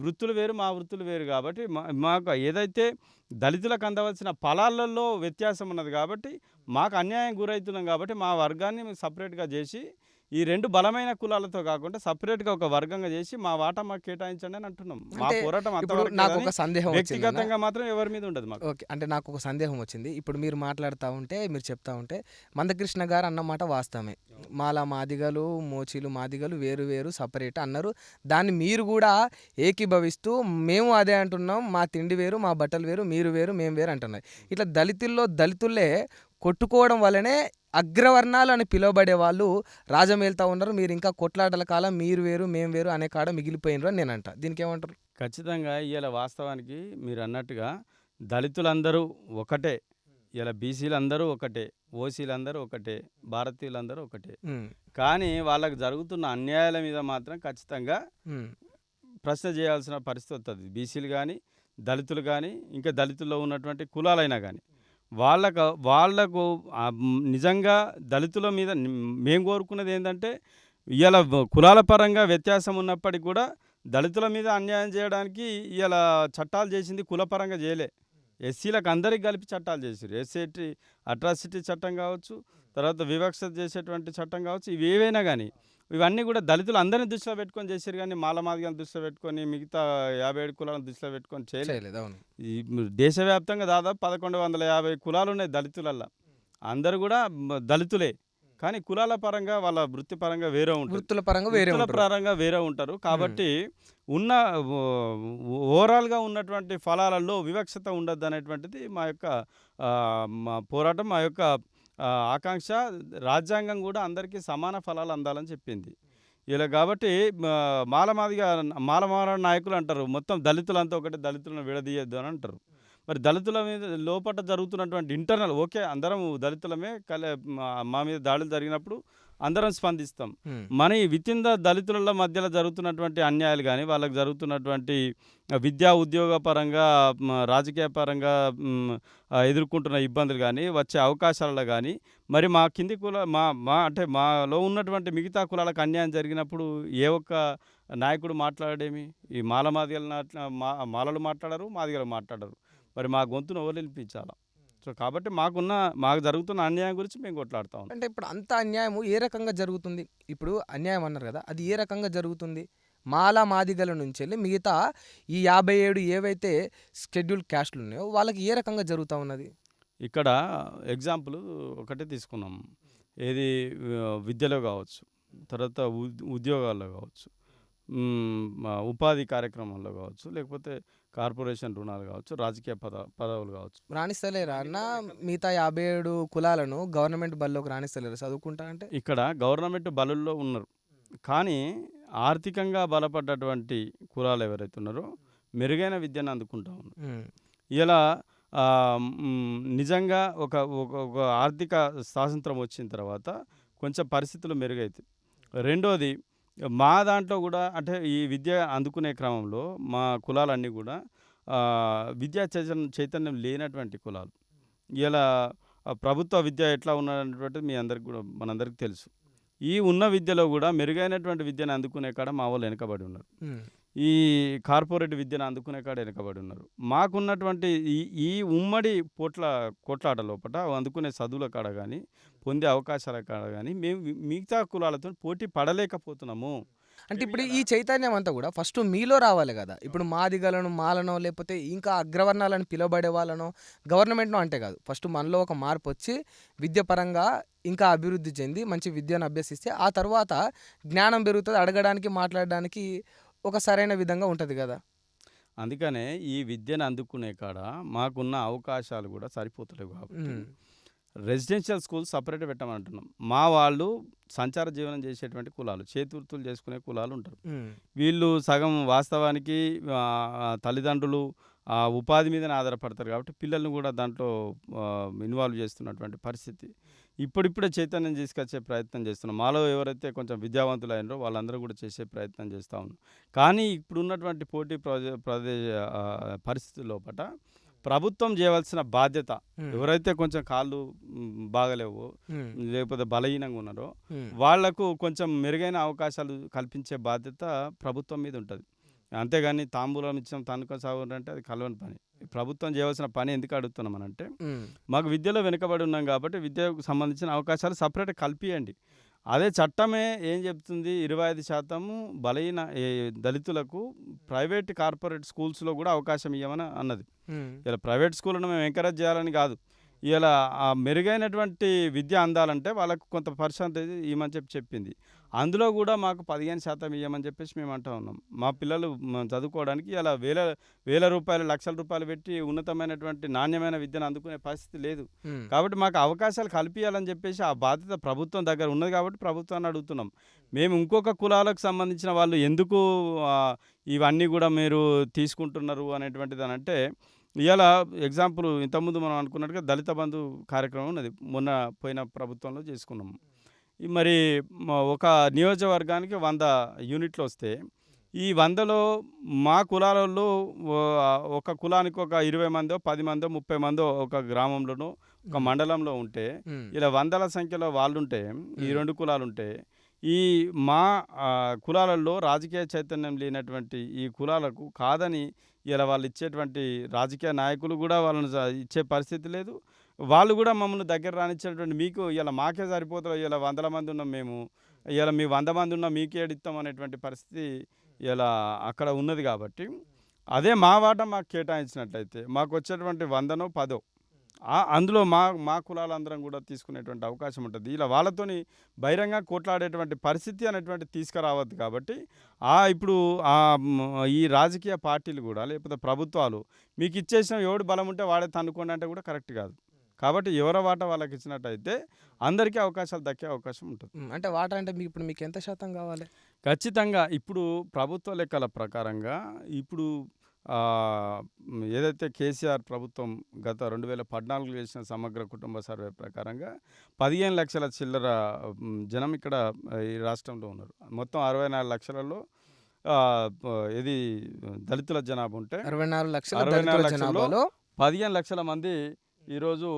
వృత్తులు వేరు, మా వృత్తులు వేరు. కాబట్టి మాకు ఏదైతే దళితులకు అందవలసిన ఫలాలలో వ్యత్యాసం ఉన్నది కాబట్టి మాకు అన్యాయం గురవుతున్నాం. కాబట్టి మా వర్గాన్ని సపరేట్గా చేసి ఈ రెండు బలమైన కులాలతో కాకుండా సపరేట్గా ఒక వర్గంగా చేసి మా వాటా మాకు కేటాయించండి అని అంటున్నాం. మా అంటే పోరాటం ఇప్పుడు అంతవరకు నాకు కానీ ఒక సందేహం వచ్చింది అన్న. వ్యక్తిగతంగా మాత్రం ఎవరి మీద ఉండదు మాకు. ఓకే, అంటే నాకు ఒక సందేహం వచ్చింది. ఇప్పుడు మీరు మాట్లాడుతూ ఉంటే, మీరు చెప్తా ఉంటే మందకృష్ణ గారు అన్నమాట వాస్తవమే. మాదిగలు మోచీలు మాదిగలు వేరు వేరు సపరేట్ అన్నారు. దాన్ని మీరు కూడా ఏకీభవిస్తూ మేము అదే అంటున్నాం, మా తిండి వేరు, మా బట్టలు వేరు, మీరు వేరు, మేము వేరు అంటున్నారు. ఇట్లా దళితులే కొట్టుకోవడం వల్లనే అగ్రవర్ణాలు అని పిలువబడే వాళ్ళు రాజమేలుతా ఉన్నారు. మీరు ఇంకా కొట్లాటల కాలం మీరు వేరు మేము వేరు అనే కాడ మిగిలిపోయినరు అని నేనంట. దీనికి ఏమంటారు? ఖచ్చితంగా ఇవాళ వాస్తవానికి మీరు అన్నట్టుగా దళితులందరూ ఒకటే, ఇలా బీసీలు అందరూ ఒకటే, ఓసీలు అందరూ ఒకటే, భారతీయులందరూ ఒకటే. కానీ వాళ్ళకు జరుగుతున్న అన్యాయాల మీద మాత్రం ఖచ్చితంగా ప్రశ్న చేయాల్సిన పరిస్థితి వస్తుంది. బీసీలు కానీ, దళితులు కానీ, ఇంకా దళితుల్లో ఉన్నటువంటి కులాలైనా కానీ వాళ్లకు నిజంగా దళితుల మీద మేము కోరుకున్నది ఏంటంటే, ఇవాళ కులాల పరంగా వ్యత్యాసం ఉన్నప్పటికీ కూడా దళితుల మీద అన్యాయం చేయడానికి ఇవాళ చట్టాలు చేసింది కులపరంగా చేయలే, ఎస్సీలకు అందరికి కలిపి చట్టాలు చేసారు. ఎస్సీ అట్రాసిటీ చట్టం కావచ్చు, తర్వాత వివక్ష చేసేటువంటి చట్టం కావచ్చు, ఇవి ఏవైనా కానీ ఇవన్నీ కూడా దళితులు అందరినీ దృష్టిలో పెట్టుకొని చేశారు. కానీ మాదిగలను దృష్టిలో పెట్టుకొని మిగతా 57 కులాలను దృష్టిలో పెట్టుకొని చేయలేదు. అవును. ఈ దేశవ్యాప్తంగా దాదాపు 1150 కులాలు ఉన్నాయి దళితులల్లో. అందరూ కూడా దళితులే, కానీ కులాల పరంగా వాళ్ళ వృత్తిపరంగా వేరే ఉంటారు, వృత్తుల పరంగా వేరే ఉంటారు. కాబట్టి ఉన్న ఓవరాల్గా ఉన్నటువంటి ఫలాలలో వివక్షత ఉండద్దు అనేటువంటిది మా యొక్క మా పోరాటం, మా యొక్క ఆకాంక్ష. రాజ్యాంగం కూడా అందరికీ సమాన ఫలాలు అందాలని చెప్పింది. ఇలా కాబట్టి మాల నాయకులు అంటారు మొత్తం దళితులంతా ఒకటి, దళితులను విడదీయద్దు అని అంటారు. మరి దళితుల మీద లోపల జరుగుతున్నటువంటి ఇంటర్నల్ ఓకే, అందరం దళితులమే, మా మీద దాడులు జరిగినప్పుడు అందరం స్పందిస్తాం. మన ఈ వితిన్ ద దళితుల మధ్యలో జరుగుతున్నటువంటి అన్యాయాలు కానీ, వాళ్ళకి జరుగుతున్నటువంటి విద్యా ఉద్యోగ పరంగా, రాజకీయ పరంగా ఎదుర్కొంటున్న ఇబ్బందులు కానీ, వచ్చే అవకాశాలలో కానీ, మరి మా కింది అంటే మాలో ఉన్నటువంటి మిగతా కులాలకు అన్యాయం జరిగినప్పుడు ఏ ఒక్క నాయకుడు మాట్లాడేమి? ఈ మాలలు మాట్లాడరు, మాదిగలు మాట్లాడరు. మరి మా గొంతును ఎవరు వినిపించాలా? సో కాబట్టి మాకు జరుగుతున్న అన్యాయం గురించి మేము కొట్లాడుతాం. అంటే ఇప్పుడు అంత అన్యాయం ఏ రకంగా జరుగుతుంది? ఇప్పుడు అన్యాయం అన్నారు కదా, అది ఏ రకంగా జరుగుతుంది? మాదిగల నుంచి వెళ్ళి మిగతా ఈ 57 ఏవైతే షెడ్యూల్ క్యాస్ట్లు ఉన్నాయో వాళ్ళకి ఏ రకంగా జరుగుతూ ఉన్నది? ఇక్కడ ఎగ్జాంపుల్ ఒకటే తీసుకున్నాం. ఏది విద్యలో కావచ్చు, తర్వాత ఉద్యోగాల్లో కావచ్చు, ఉపాధి కార్యక్రమాల్లో కావచ్చు, లేకపోతే కార్పొరేషన్ రుణాలు కావచ్చు, రాజకీయ పదవులు కావచ్చు. రాణిస్తలేరా అన్న మిగతా 57 కులాలను గవర్నమెంట్ బల్లోకి రాణిస్తలేరు చదువుకుంటా అంటే? ఇక్కడ గవర్నమెంట్ బలుల్లో ఉన్నారు, కానీ ఆర్థికంగా బలపడ్డటువంటి కులాలు ఎవరైతే ఉన్నారో మెరుగైన విద్యను అందుకుంటా ఉన్నారు. ఇలా నిజంగా ఒక ఆర్థిక స్వాతంత్రం వచ్చిన తర్వాత కొంచెం పరిస్థితులు మెరుగైతాయి. రెండోది, మా దాంట్లో కూడా అంటే ఈ విద్య అందుకునే క్రమంలో మా కులాలన్నీ కూడా విద్యా చైతన్యం లేనటువంటి కులాలు. ఇలా ప్రభుత్వ విద్య ఎట్లా ఉన్నటువంటిది మనందరికీ తెలుసు. ఈ ఉన్న విద్యలో కూడా మెరుగైనటువంటి విద్యను అందుకునే కాడ మా వాళ్ళు వెనకబడి ఉన్నారు. ఈ కార్పొరేట్ విద్యను అందుకునే కాడ వెనకబడి ఉన్నారు. మాకున్నటువంటి ఈ ఉమ్మడి కొట్లాట లోపల అందుకునే చదువుల కాడ కానీ, పొందే అవకాశాల కాడ కానీ మేము మిగతా కులాలతో పోటీ పడలేకపోతున్నాము. అంటే ఇప్పుడు ఈ చైతన్యం అంతా కూడా ఫస్ట్ మీలో రావాలి కదా. ఇప్పుడు మాదిగలను, మాలనో, లేకపోతే ఇంకా అగ్రవర్ణాలను పిలువబడే వాళ్ళనో, గవర్నమెంట్నో అంటే కాదు. ఫస్ట్ మనలో ఒక మార్పు వచ్చి విద్య పరంగా ఇంకా అభివృద్ధి చెంది మంచి విద్యను అభ్యసిస్తే ఆ తర్వాత జ్ఞానం పెరుగుతుంది, అడగడానికి, మాట్లాడడానికి ఒక సరైన విధంగా ఉంటుంది కదా. అందుకనే ఈ విద్యను అందుకునే కాడ మాకున్న అవకాశాలు కూడా సరిపోతలేవు. కాబట్టి రెసిడెన్షియల్ స్కూల్ సపరేట్ పెట్టమంటున్నాం. మా వాళ్ళు సంచార జీవనం చేసేటువంటి కులాలు, చేతివృత్తులు చేసుకునే కులాలు ఉంటారు. వీళ్ళు సగం వాస్తవానికి తల్లిదండ్రులు ఉపాధి మీదనే ఆధారపడతారు కాబట్టి పిల్లల్ని కూడా దాంట్లో ఇన్వాల్వ్ చేస్తున్నటువంటి పరిస్థితి. ఇప్పుడిప్పుడే చైతన్యం తీసుకొచ్చే ప్రయత్నం చేస్తున్నాం. మాలో ఎవరైతే కొంచెం విద్యావంతులు అయినారో వాళ్ళందరూ కూడా చేసే ప్రయత్నం చేస్తూ ఉన్నాం. కానీ ఇప్పుడున్నటువంటి పోటీ పరిస్థితి లోపల ప్రభుత్వం చేయవలసిన బాధ్యత, ఎవరైతే కొంచెం కాళ్ళు బాగలేవో లేకపోతే బలహీనంగా ఉన్నారో వాళ్లకు కొంచెం మెరుగైన అవకాశాలు కల్పించే బాధ్యత ప్రభుత్వం మీద ఉంటుంది. అంతేగాని తాంబూలం ఇచ్చాం తనుక సాగు అంటే అది కలవని పని. ప్రభుత్వం చేయవలసిన పని ఎందుకు అడుగుతున్నాం అంటే, మాకు విద్యలో వెనుకబడి ఉన్నాం కాబట్టి విద్యకు సంబంధించిన అవకాశాలు సపరేట్ కల్పియండి. అదే చట్టమే ఏం చెప్తుంది, 25% బలహీన దళితులకు ప్రైవేట్ కార్పొరేట్ స్కూల్స్లో కూడా అవకాశం ఇవ్వమని అన్నది. ఇలా ప్రైవేట్ స్కూళ్ళను మేము ఎంకరేజ్ చేయాలని కాదు, ఇలా ఆ మెరుగైనటువంటి విద్య అందాలంటే వాళ్ళకు కొంత పర్సంటేజ్ ఇవ్వమని చెప్పింది. అందులో కూడా మాకు 15% ఇవ్వమని చెప్పేసి మేము అంటూ ఉన్నాం. మా పిల్లలు చదువుకోవడానికి ఇలా వేల రూపాయలు, లక్షల రూపాయలు పెట్టి ఉన్నతమైనటువంటి నాణ్యమైన విద్యను అందుకునే పరిస్థితి లేదు. కాబట్టి మాకు అవకాశాలు కల్పించాలని చెప్పేసి ఆ బాధ్యత ప్రభుత్వం దగ్గర ఉన్నది కాబట్టి ప్రభుత్వాన్ని అడుగుతున్నాం. మేము ఇంకొక కులాలకు సంబంధించిన వాళ్ళు ఎందుకు ఇవన్నీ కూడా మీరు తీసుకుంటున్నారు అనేటువంటిది అని అంటే, ఇవాళ ఎగ్జాంపుల్ ఇంతకుముందు మనం అనుకున్నట్టుగా దళిత బంధు కార్యక్రమం ఉన్నది, మొన్న పోయిన ప్రభుత్వంలో చేసుకున్నాము. మరి ఒక నియోజకవర్గానికి 100 యూనిట్లు వస్తే ఈ 100లో మా కులాలలో ఒక కులానికి ఒక 20 మందో 10 మందో 30 మందో ఒక గ్రామంలోనో ఒక మండలంలో ఉంటే, ఇలా వందల సంఖ్యలో వాళ్ళుంటే, ఈ 2 కులాలు ఉంటే, ఈ మా కులాలలో రాజకీయ చైతన్యం లేనటువంటి ఈ కులాలకు కాదని ఇలా వాళ్ళు ఇచ్చేటువంటి రాజకీయ నాయకులు కూడా వాళ్ళని ఇచ్చే పరిస్థితి లేదు. వాళ్ళు కూడా మమ్మల్ని దగ్గర రానిచ్చేటువంటి, మీకు ఇలా మాకే సరిపోతారు, ఇలా 100 మంది ఉన్నాం మేము, ఇలా మీ 100 మంది ఉన్నా మీకే ఎడిస్తాం అనేటువంటి పరిస్థితి ఇలా అక్కడ ఉన్నది. కాబట్టి అదే మా వాటా మాకు కేటాయించినట్లయితే మాకు వచ్చేటువంటి 100నో 10 అందులో మా కులాలందరం కూడా తీసుకునేటువంటి అవకాశం ఉంటుంది. ఇలా వాళ్ళతోని బహిరంగ కొట్లాడేటువంటి పరిస్థితి అనేటువంటి తీసుకురావద్దు. కాబట్టి ఇప్పుడు ఈ రాజకీయ పార్టీలు కూడా లేకపోతే ప్రభుత్వాలు మీకు ఇచ్చేసిన ఎవడు బలం ఉంటే వాడే తన్నుకోండి అంటే కూడా కరెక్ట్ కాదు. కాబట్టి ఎవరి వాటా వాళ్ళకి ఇచ్చినట్టయితే అందరికీ అవకాశాలు దక్కే అవకాశం ఉంటుంది. అంటే వాటా అంటే మీకు ఎంత శాతం కావాలి? ఖచ్చితంగా ఇప్పుడు ప్రభుత్వ లెక్కల ప్రకారంగా ఇప్పుడు ఏదైతే కేసీఆర్ ప్రభుత్వం గత 2014 చేసిన సమగ్ర కుటుంబ సర్వే ప్రకారంగా 15 లక్షల చిల్లర జనం ఇక్కడ ఈ రాష్ట్రంలో ఉన్నారు. మొత్తం 64 లక్షలలో ఇది దళితుల జనాభా ఉంటే 64 లక్షలలో 15 లక్షల మంది ఈరోజు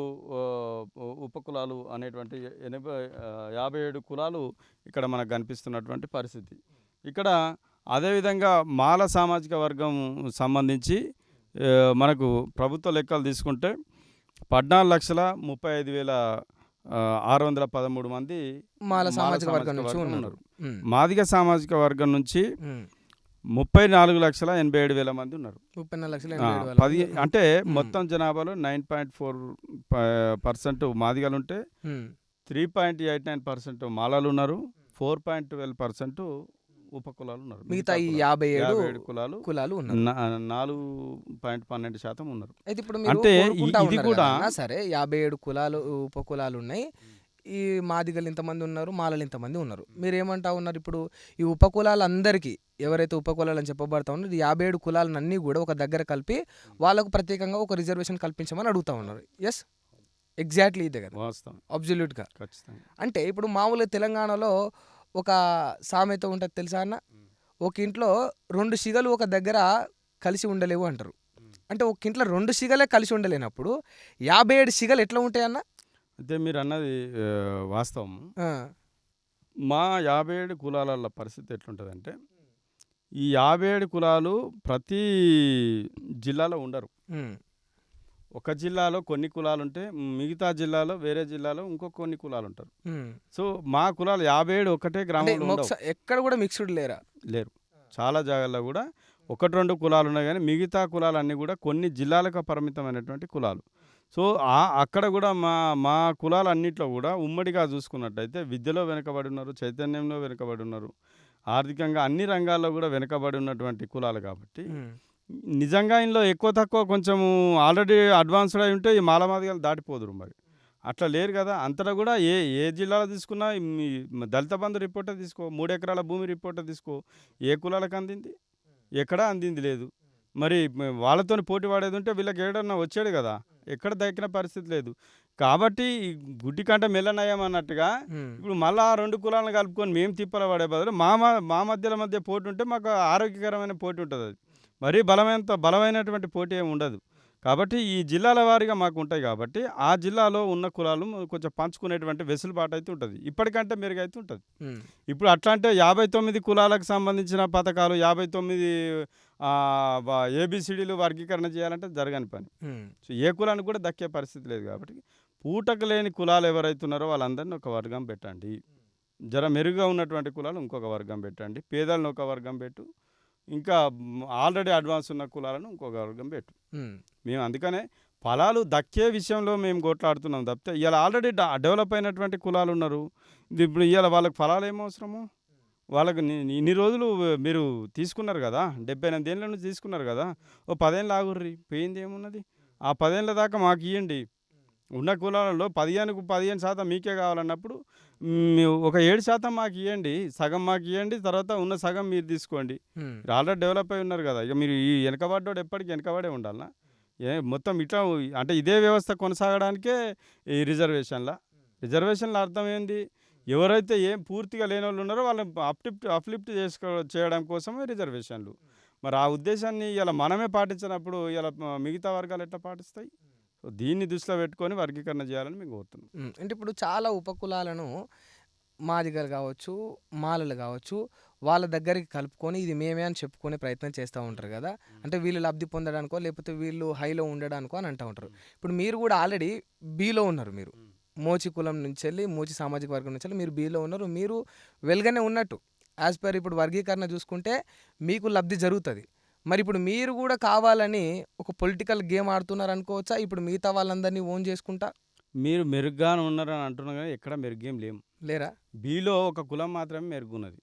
ఉపకులాలు అనేటువంటి 57 కులాలు ఇక్కడ మనకు కనిపిస్తున్నటువంటి పరిస్థితి. ఇక్కడ అదేవిధంగా మాల సామాజిక వర్గం సంబంధించి మనకు ప్రభుత్వ లెక్కలు తీసుకుంటే 14,35,613 మంది మాల సామాజిక వర్గం నుంచి ఉన్నారు. మాదిగ సామాజిక వర్గం నుంచి 34,87,000 మంది ఉన్నారు. 34,87,000 అంటే మొత్తం జనాభాలో 9.4% మాదిగలు ఉంటే 3.89% మాలలు ఉన్నారు, 4.12% ఉపకులాలు ఉన్నారు. మిగతా ఈ 57 కులాలు ఉన్నారు, 4.12% ఉన్నారు. అయితే ఇప్పుడు అంటే ఇది కూడా సరే 57 కులాలు ఉపకులాలు ఉన్నాయి, ఈ మాదిగలు ఇంతమంది ఉన్నారు, మాలలు ఇంతమంది ఉన్నారు. మీరు ఏమంటా ఉన్నారు, ఇప్పుడు ఈ ఉపకులాలందరికీ ఎవరైతే ఉపకులాలు అని చెప్పబడతా ఉన్నారు, 57 కులాలన్నీ కూడా ఒక దగ్గర కలిపి వాళ్ళకు ప్రత్యేకంగా ఒక రిజర్వేషన్ కల్పించమని అడుగుతా ఉన్నారు. ఎస్, ఎగ్జాక్ట్లీ ఇదే కదా వాస్తవం, అబ్సల్యూట్గా. అంటే ఇప్పుడు మామూలుగా తెలంగాణలో ఒక సామెత ఉంటుంది తెలుసా అన్న, ఒక ఇంట్లో 2 సిగలు ఒక దగ్గర కలిసి ఉండలేవు అంటారు. అంటే ఒక ఇంట్లో 2 సిగలే కలిసి ఉండలేనప్పుడు 57 సిగలు ఎట్లా ఉంటాయి అన్న? అయితే మీరు అన్నది వాస్తవం. మా 57 కులాల పరిస్థితి ఎట్లుంటుందంటే, ఈ 57 కులాలు ప్రతి జిల్లాలో ఉండరు. ఒక జిల్లాలో కొన్ని కులాలు ఉంటే మిగతా జిల్లాలో వేరే జిల్లాలో ఇంకో కొన్ని కులాలు ఉంటారు. సో మా కులాలు 57 ఒకటే గ్రామంలో ఎక్కడ కూడా మిక్స్డ్ లేరు. చాలా జాగాల్లో కూడా 1-2 కులాలు ఉన్నాయి, కానీ మిగతా కులాలన్నీ కూడా కొన్ని జిల్లాలకు పరిమితమైనటువంటి కులాలు. సో అక్కడ కూడా మా కులాలన్నింటిలో కూడా ఉమ్మడిగా చూసుకున్నట్టయితే విద్యలో వెనుకబడి ఉన్నారు, చైతన్యంలో వెనుకబడి ఉన్నారు, ఆర్థికంగా అన్ని రంగాల్లో కూడా వెనుకబడి ఉన్నటువంటి కులాలు. కాబట్టి నిజంగా ఇందులో ఎక్కువ తక్కువ కొంచెము ఆల్రెడీ అడ్వాన్స్డ్ అయి ఉంటే ఈ మాలమాదిగలు దాటిపోదురు. మరి అట్లా లేరు కదా. అంతటా కూడా ఏ ఏ జిల్లాలో తీసుకున్నా మీ దళిత బంధు రిపోర్టే తీసుకో, 3 ఎకరాల భూమి రిపోర్టే తీసుకో, ఏ కులాలకు అందింది? ఎక్కడా అందింది లేదు. మరి వాళ్ళతోని పోటీ పడేది ఉంటే వీళ్ళకి ఏడన్నా వచ్చేది కదా. ఎక్కడ దక్కిన పరిస్థితి లేదు. కాబట్టి ఈ గుడ్డి కంటే మెల్లనయం అన్నట్టుగా హ్మ్. ఇప్పుడు మళ్ళా ఆ 2 కులాలను కలుపుకొని మేము తిప్పల పడే బదులు మా మధ్య పోటీ ఉంటే మాకు ఆరోగ్యకరమైన పోటీ ఉంటదది. మరీ బలమైనటువంటి పోటీ ఏమి ఉండదు. కాబట్టి ఈ జిల్లాల వారీగా మాకుంటాయి కాబట్టి, ఆ జిల్లాలో ఉన్న కులాలు కొంచెం పంచుకునేటువంటి వెసులుబాటయితే ఉంటది. ఇప్పటికంటే మెరుగైతే ఉంటది. హ్మ్. ఇప్పుడు అట్లా అంటే 59 కులాలకు సంబంధించిన పథకాలు, 59 ఏబీసీడీలు వర్గీకరణ చేయాలంటే జరగని పని. హ్మ్. సో, ఏ కులానికి కూడా దక్కే పరిస్థితి లేదు కాబట్టి, పూటకు లేని కులాలు ఎవరైతే ఉన్నారో వాళ్ళందరిని ఒక వర్గం పెట్టండి. జర మెరుగ్గా ఉన్నటువంటి కులాలు ఇంకొక వర్గం పెట్టండి. పేదలను ఒక వర్గం పెట్టు. ఇంకా ఆల్రెడీ అడ్వాన్స్ ఉన్న కులాలను ఇంకొక వర్గం పెట్టు. హ్మ్. మేము అందుకనే ఫలాలు దక్కే విషయంలో మేము కొట్లాడుతున్నాం తప్పితే ఇవాళ ఆల్రెడీ డెవలప్ అయినటువంటి కులాలు ఉన్నారు. ఇప్పుడు ఇవాళ వాళ్ళకి ఫలాలు ఏం అవసరము? వాళ్ళకి ఇన్ని రోజులు మీరు తీసుకున్నారు కదా, 78 ఏళ్ళ నుంచి తీసుకున్నారు కదా, ఓ 10 ఏళ్ళు ఆగుర్రి, పోయింది ఏమున్నది? ఆ 10 ఏళ్ళ దాకా మాకు ఇవ్వండి. ఉన్న కులాలలో 15% మీకే కావాలన్నప్పుడు ఒక 7% మాకు ఇవ్వండి, సగం మాకు ఇవ్వండి, తర్వాత ఉన్న సగం మీరు తీసుకోండి. హ్మ్. మీరు ఆల్రెడీ డెవలప్ అయి ఉన్నారు కదా, ఇక మీరు ఈ వెనకబడ్డోడు ఎప్పటికీ వెనకబడే ఉండాలనా? మొత్తం ఇట్లా అంటే ఇదే వ్యవస్థ కొనసాగడానికే ఈ రిజర్వేషన్ల అర్థం ఏంది? ఎవరైతే ఏం పూర్తిగా లేని వాళ్ళు ఉన్నారో వాళ్ళని అప్లిఫ్ట్ చేయడం కోసమే రిజర్వేషన్లు. మరి ఆ ఉద్దేశాన్ని ఇలా మనమే పాటించినప్పుడు ఇలా మిగతా వర్గాలు ఎట్లా పాటిస్తాయి? సో, దీన్ని దృష్టిలో పెట్టుకొని వర్గీకరణ చేయాలని మేము కోరుతున్నాం. హ్మ్. అంటే ఇప్పుడు చాలా ఉపకులాలను మాదిగలు కావచ్చు, మాలలు కావచ్చు, వాళ్ళ దగ్గరికి కలుపుకొని ఇది మేమే అని చెప్పుకునే ప్రయత్నం చేస్తూ ఉంటారు కదా. అంటే వీళ్ళు లబ్ధి పొందడానికో లేకపోతే వీళ్ళు హైలో ఉండడానికో అని అంటూ ఉంటారు. ఇప్పుడు మీరు కూడా ఆల్రెడీ బీలో ఉన్నారు. మీరు మోచి కులం నుంచి వెళ్ళి మోచి సామాజిక వర్గం నుంచి వెళ్ళి మీరు బీలో ఉన్నారు. మీరు వెల్గానే ఉన్నట్టు యాజ్ పర్ ఇప్పుడు వర్గీకరణ చూసుకుంటే మీకు లబ్ధి జరుగుతుంది. మరి ఇప్పుడు మీరు కూడా కావాలని ఒక పొలిటికల్ గేమ్ ఆడుతున్నారు అనుకోవచ్చా? ఇప్పుడు మిగతా వాళ్ళందరినీ ఓన్ చేసుకుంటా మీరు మెరుగ్గానే ఉన్నారని అంటున్నారు కానీ ఎక్కడ మెరుగేం లేము. లేరా? బీలో ఒక కులం మాత్రమే మెరుగున్నది.